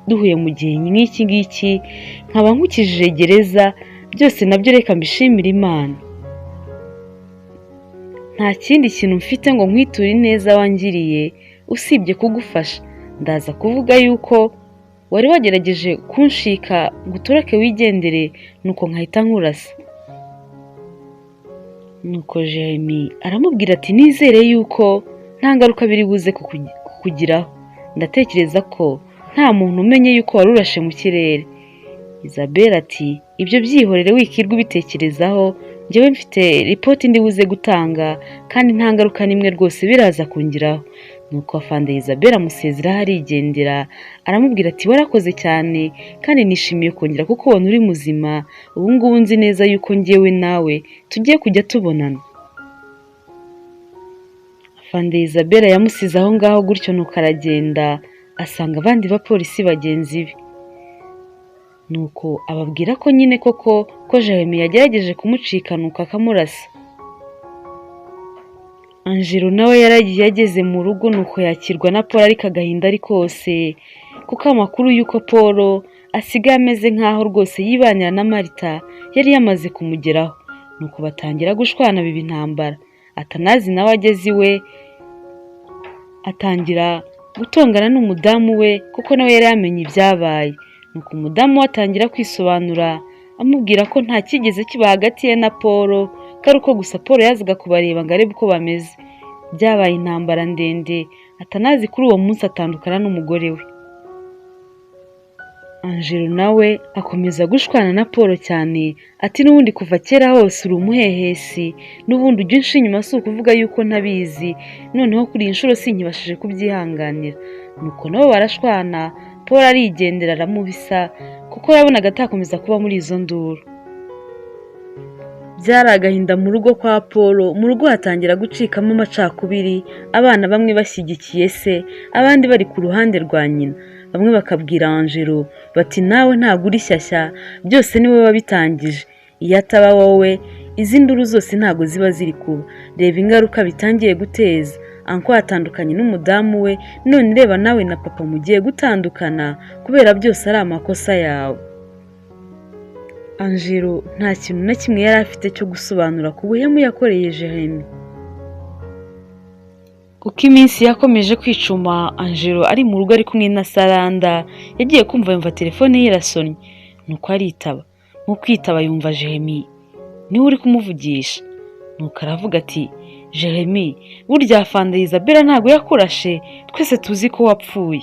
duhuye mu gihe nk'iki ngiki nkaba nkukijije gereza, byose nabyo reka mbishimire Imana. Nta kindi kintu mfite ngo nkwiture neza wangiriye usibye kugufasha. Ndaza kuvuga yuko wari wagerageje kunshika ngo utureke wigendere, nuko nkahita nkurasa. Nuko Jeremy aramubwira ati nizere yuko nta ngaruka biri buze kukugiraho. Ndatekereza ko nta muntu umenye yuko wari urashe mu kirere. Isabella ati ibyo byihorere wikirwa ubitekerezaho, njyewe mfite ripoti ndi buze gutanga kandi nta ngaruka nimwe rwose biraza kungiraho. Nuko Afande Isabella amusezeraho arigendera, aramubwira ati warakoze cyane kandi nishimiye kongera kukubona uri muzima. Ubu ngubu nzi neza yuko njyewe nawe tugiye kujya tubonana. Afande Isabella yamusize aho ngaho gutyo, nuko aragenda asanga abandi bapolisi bagenzi be. Nuko ababwira ko nyine koko ko Jeremy yagerageje kumucika nuko akamurasa. Angelo nawe yaragiye ageze mu rugo, nuko yakirwa na Paul ariko agahinda ari kose, kuko amakuru yuko Paul asigaye ameze nk'aho rwose yibanira na Marita yari yamaze kumugeraho. Nuko batangira gushwana biba intambara. Atanazi nawe ageze iwe atangira gutongana n'umudamu we kuko nawe yari yamenye ibyabaye. Nuko umudamu we atangira kwisobanura amubwira ko nta kigeze kiba hagati ye na Paul, ko ari uko gusa Paul yazaga kubareba ngo arebe uko bameze. Byabaye intambara ndende, atanazi kuri uwo munsi atandukana n'umugore we. Angelo nawe akomeza gushwana na Paul cyane, ati n'ubundi kuva kera hose uri umuhehesi, n'ubundi ujya unsha inyuma si ukuvuga yuko ntabizi, noneho kuri iyi nshuro sinkibashije kubyihanganira. Nuko nabo barashwana, Paul arigendera aramubisa kuko yabonaga atakomeza kuba muri izo nduru. Byari agahinda mu rugo kwa Paul, mu rugo hatangira gucikamo amacakubiri, abana bamwe bashyigikiye se, abandi bari ku ruhande rwa nyina. Bamwe bakabwira Angelo bati nawe ntabwo uri shyashya, byose ni wowe wabitangije, iyo ataba wowe izi nduru zose ntabwo ziba ziri kuba. Reba ingaruka bitangiye guteza, anko atandukanye n'umudamu we, none reba nawe na papa mugiye gutandukana kubera byose ari amakosa yawe. Angelo nta kintu na kimwe yari afite cyo gusobanura ku buhemu yakoreye Jeremy. Uko iminsi yakomeje kwicuma, Angelo ari mu rugo ari kumwe na Saranda, yagiye kumva yumva telefone ye irasonnye, nuko aritaba. Mu kwitaba yumva Jeremy niwe uri kumuvugisha, nuko aravuga ati Jeremy, burya afande Isabella ntabwo yakurashe, twese tuzi ko wapfuye.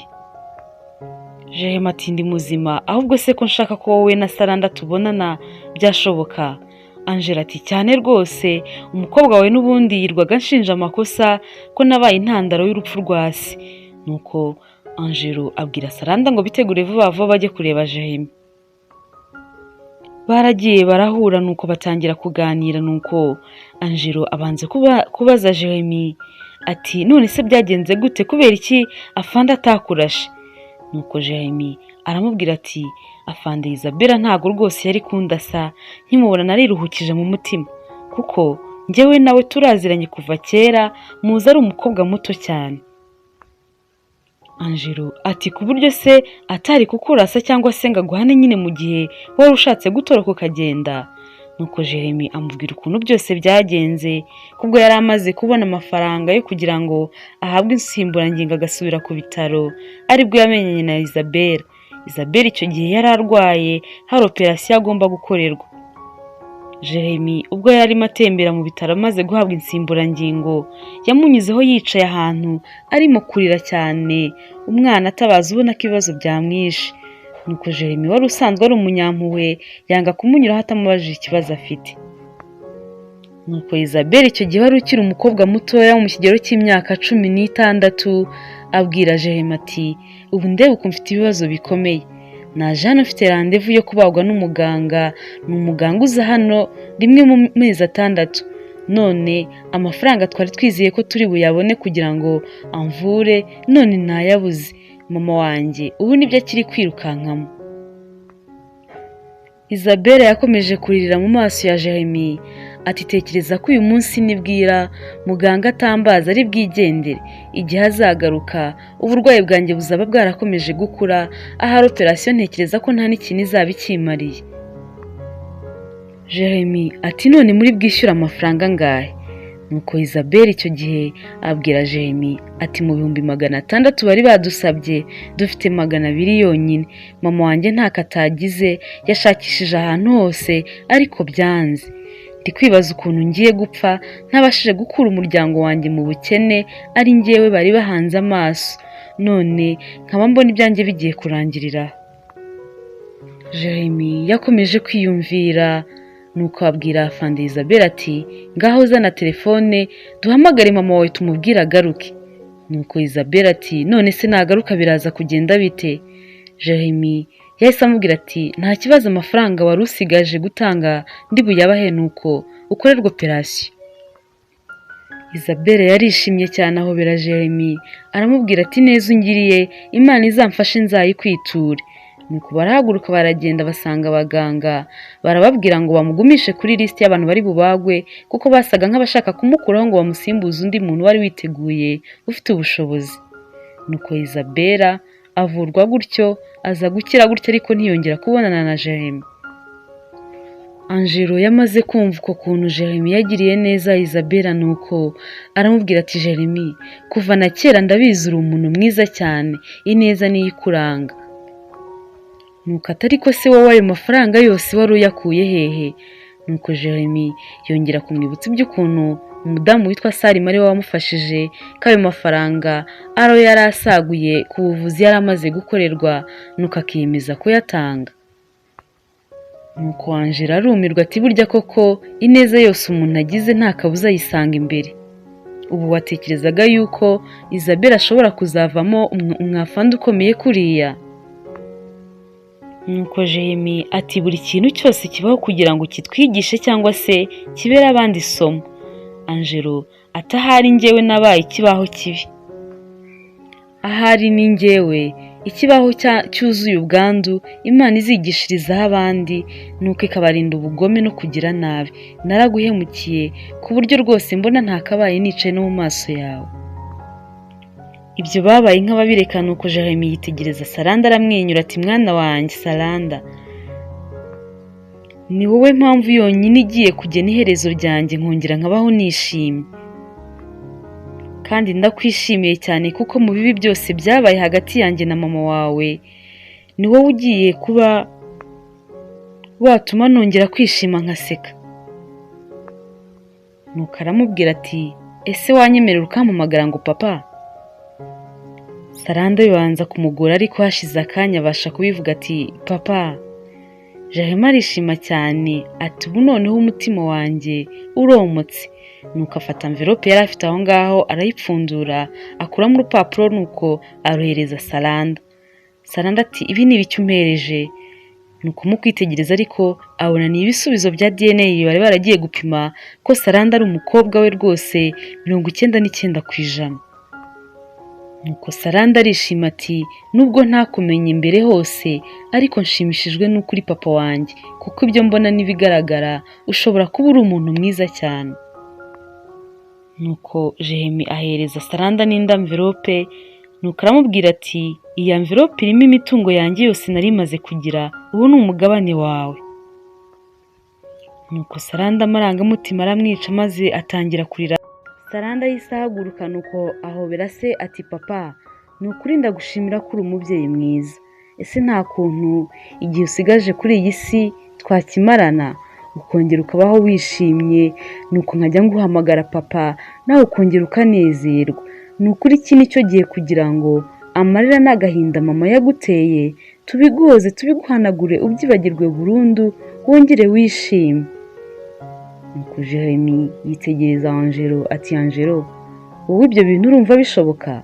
Jeremy ati ndi muzima, ahubwo se ko nshaka ko wowe na Saranda tubonana byashoboka. Angela ati cyane rwose, umukobwa wawe n'ubundi yirwaga nshinja amakosa ko nabaye intandaro y'urupfu rwa se. Nuko Angelo abwira Saranda ngo bitegure vuba vuba bajye kureba Jeremy. Baragiye barahura nuko batangira kuganira, nuko Angelo abanze kubaza Jeremy ati none se byagenze gute, kubera iki afande atakurashe? Nuko Jeremy aramubwira ati afande Isabella ntago rwose yari kundasa, nkimubona nariruhukije mu mutima, kuko njyewe nawe turaziranye kuva kera, muzi ari umukobwa muto cyane. Angelo ati ku buryo se atari kukurasa cyangwa se ngo aguhane nyine mu gihe wari ushatse gutoroka ukagenda? Nuko Jeremy amubwira ukuntu byose byagenze, kubwo yari amaze kubona amafaranga yo kugira ngo ahabwe insimburangingo agasubira ku bitaro, aribwo yamenyanye na Isabella. Isabella icyo gihe yari arwaye, hari operasiyo agomba gukorerwa. Jeremy ubwo yarimo atembera mu bitaro amaze guhabwa insimburangingo, yamunyuzeho yicaye ahantu arimo kurira cyane, umwana atabaza ubona ko ibibazo byamwishe. Nuko Jeremy wari usanzwe ari umunyampuhwe yanga kumunyuraho atamubajije ikibazo afite. Nuko Isabella icyo gihe wari ukiri umukobwa mutoya wo mu kigero cy'imyaka 16, abwira Jeremy ati ubu ndebe uko mfite ibibazo bikomeye, naje hano mfite randevu yo kubagwa n'umuganga, ni umuganga uza hano rimwe mu mezi 6, none amafaranga twari twizeye ko turi buyabone kugira ngo amvure none ntayabuze. Mama wanjye ubu nibyo akiri kwirukankamo. Isabella yakomeje kuririra mu maso ya Jeremy ati tekereza ko uyu munsi nibwira muganga atambaza ari bwigendere, igihe azagaruka uburwayi bwanjye buzaba bwarakomeje gukura, ahari operasiyo ntekereza ko nta n'ikintu izaba ikimariye. Jeremy ati none muri bwishyura amafaranga angahe? Nuko Isabella icyo gihe abwira Jeremy ati mu 600 bari badusabye, dufite 200 yonyine. Mama wanjye ntako atagize, yashakishije ahantu hose ariko byanze. Ndi kwibaza ukuntu ngiye gupfa ntabashije gukura umuryango wanjye mu bukene, ari njyewe bari bahanze amaso, none nkaba mbona ibyanjye bigiye kurangirira. Jeremy yakomeje kwiyumvira, nuko abwira afande Isabella ati ngaho zana telefone duhamagare mama wawe tumubwire agaruke. Nuko Isabella ati none se nagaruka biraza kugenda bite? Jeremy yahise amubwira ati nta kibazo, amafaranga wari usigaje gutanga ndi buyabahe nuko ukorerwa operasiyo. Isabella yarishimye cyane ahobera Jeremy, aramubwira ati neza ungiriye, Imana izamfashe nzayikwiture. Nuko barahaguruka baragenda basanga abaganga, barababwira ngo bamugumishe kuri lisiti y'abantu bari bubagwe, kuko basaga nk'abashaka kumukuraho ngo bamusimbuze undi muntu wari witeguye ufite ubushobozi. Nuko Isabella avurwa gutyo, aza gukira gutyo, ariko ntiyongera kubonana na Jeremy. Angelo yamaze kumva uko kuntu Jeremy yagiriye neza Isabella nuko aramubwira ati Jeremy, kuva na kera ndabizi uri umuntu mwiza cyane, ineza niyo ikuranga. Nuko atari ko se wowe ayo mafaranga yose wari uyakuye hehe? Nuko Jeremy yongera kumwibutsa iby'ukuntu umudamu witwa Salima ari we wamufashije, ko ayo mafaranga aro yari asaguye ku buvuzi yari amaze gukorerwa, nuko akiyemeza kuyatanga. Nuko Angela arumirwa ati burya koko ineza yose umuntu agize nta kabuza yisanga imbere. Ubu watekerezaga yuko Isabella ashobora kuzavamo umwafandi ukomeye kuriya? Nuko Jeremy ati buri kintu cyose kibaho kugira ngo kitwigishe cyangwa se kibere abandi isomo. Angelo ati ahari njyewe nabaye ikibaho kibi. Ahari ni njyewe ikibaho cyuzuye ubwandu Imana izigishirizaho abandi, nuko ikabarinda ubugome no kugira nabi. Naraguhemukiye ku buryo rwose mbona ntakabaye nicaye no mu maso yawe. Ibyo babaye nk'ababireka, nuko Jeremy yitegereza Saranda aramwenyura ati mwana wanjye Saranda, ni wowe mpamvu yonyine igiye kugena iherezo ryanjye nkongera nkabaho nishimye. Kandi ndakwishimiye cyane kuko mu bibi byose byabaye hagati yanjye na mama wawe ni wowe ugiye kuba watuma nongera kwishima nkaseka. Nuko aramubwira ati ese wanyemerera ukampamagara ngo papa? Saranda bibanza kumugora, ariko hashize akanya abasha kubivuga ati papa. Jeremy arishima cyane ati ubu noneho umutima wanjye uromotse. Nuko afata envelope yari afite aho ngaho arayipfundura, akuramo urupapuro nuko arohereza Saranda. Saranda ati ibi ni ibiki umpereje? Nuko mu kwitegereza ariko abona ni ibisubizo bya DNA bari baragiye gupima ko Saranda ari umukobwa we rwose 99%. Nuko Saranda arishima ati nubwo ntakumenye imbere hose ariko nshimishijwe n'ukuri papa wanjye, kuko ibyo mbona n'ibigaragara ushobora kuba uri umuntu mwiza cyane. Nuko Jeremy ahereza Saranda n'indi envelope, nuko aramubwira ati iyi envelope irimo imitungo yanjye yose nari maze kugira, ubu ni umugabane wawe. Nuko Saranda amarangamutima aramwica maze atangira kurira. Saranda yahise ahaguruka nuko ahobera se ati papa, ni ukuri ndagushimira ko uri umubyeyi mwiza. Ese nta kuntu igihe usigaje kuri iyi si twakimarana ukongera ukabaho wishimye, nuko nkajya nguhamagara papa nawe ukongera ukanezerwa? Ni ukuri iki nicyo gihe kugira ngo amarira n'agahinda mama yaguteye tubigoze tubiguhanagure ubyibagirwe burundu wongere wishime. Nuko Jeremy yitegereza Angelo ati Angelo, wowe ibyo bintu urumva bishoboka?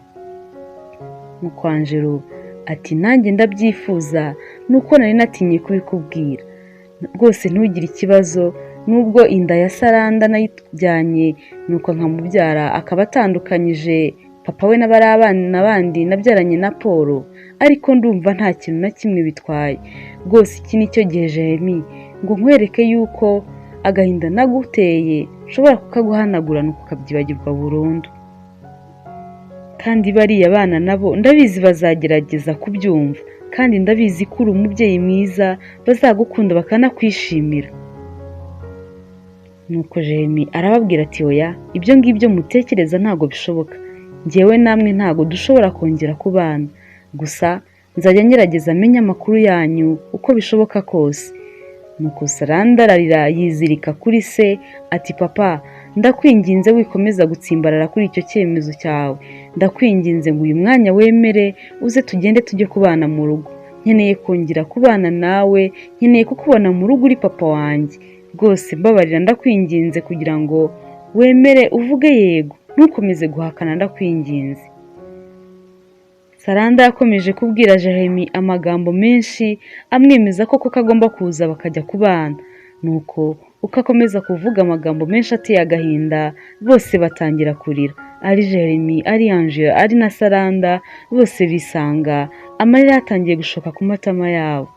Nuko Angelo ati nanjye ndabyifuza, nuko nari natinye kubikubwira. Rwose ntugire ikibazo, nubwo inda ya Saranda nayijyanye nuko nkamubyara akaba atandukanyije papa we n'abandi nabyaranye na Paul, ariko ndumva nta kintu na kimwe bitwaye. Rwose iki nicyo gihe Jeremy ngo nkwereke yuko agahinda naguteye nshobora kukaguhanagura nuko ukabyibagirwa burundu. Kandi bariya bana nabo ndabizi bazagerageza kubyumva, kandi ndabizi ko uri umubyeyi mwiza bazagukunda bakanakwishimira. Nuko Jeremy arababwira ati oya, ibyo ngibyo mutekereza ntago bishoboka. Njyewe namwe ntago dushobora kongera kubana, gusa nzajya ngerageza amenye amakuru yanyu uko bishoboka kose. Nuko Saranda ararira yizirika kuri se ati papa, ndakwinginze wikomeza gutsimbarara kuri icyo cyemezo cyawe. Ndakwinginze ngo uyu mwanya wemere uze tugende tujye kubana mu rugo. Nkeneye kongera kubana nawe, nkeneye kukubona mu rugo uri papa wanjye. Rwose mbabarira ndakwinginze kugira ngo wemere uvuge yego, ntukomeze guhakana ndakwinginze. Saranda yakomeje kubwira Jeremy amagambo menshi amwemeza ko kagomba kuza bakajya kubana. Nuko ukakomeza kuvuga amagambo menshi ateye agahinda, bose batangira kurira. Ari Jeremy, ari Angela, ari na Saranda, bose bisanga amarira yatangiye gushoka ku matama yabo.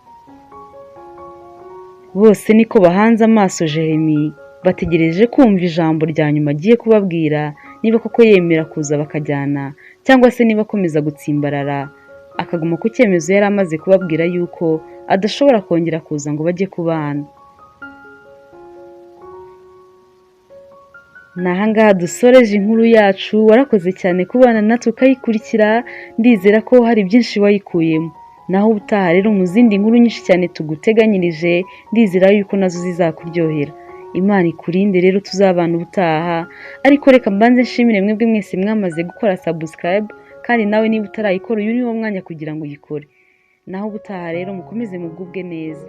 Bose niko bahanze amaso Jeremy, bategereje kumva ijambo rya nyuma agiye kubabwira, niba koko yemera kuza bakajyana cyangwa se niba akomeza gutsimbarara akaguma ku cyemezo yari amaze kubabwira yuko adashobora kongera kuza ngo bajye kubana. ni ahangaha dusoreje inkuru yacu. Warakoze cyane kubana natwe ukayikurikira, ndizera ko hari byinshi wayikuyemo. Naho ubutaha rero mu zindi nkuru nyinshi cyane tuguteganyirije, ndizera yuko nazo zizakuryohera. Imana ikurinde rero, tuzabana ubutaha. Ariko reka mbanze nshimire mwebwe mwese mwamaze gukora subscribe, kandi nawe niba utarayikora uyu ni wo mwanya kugira ngo uyikore. Naho ubutaha rero mukomeze mugubwe neza.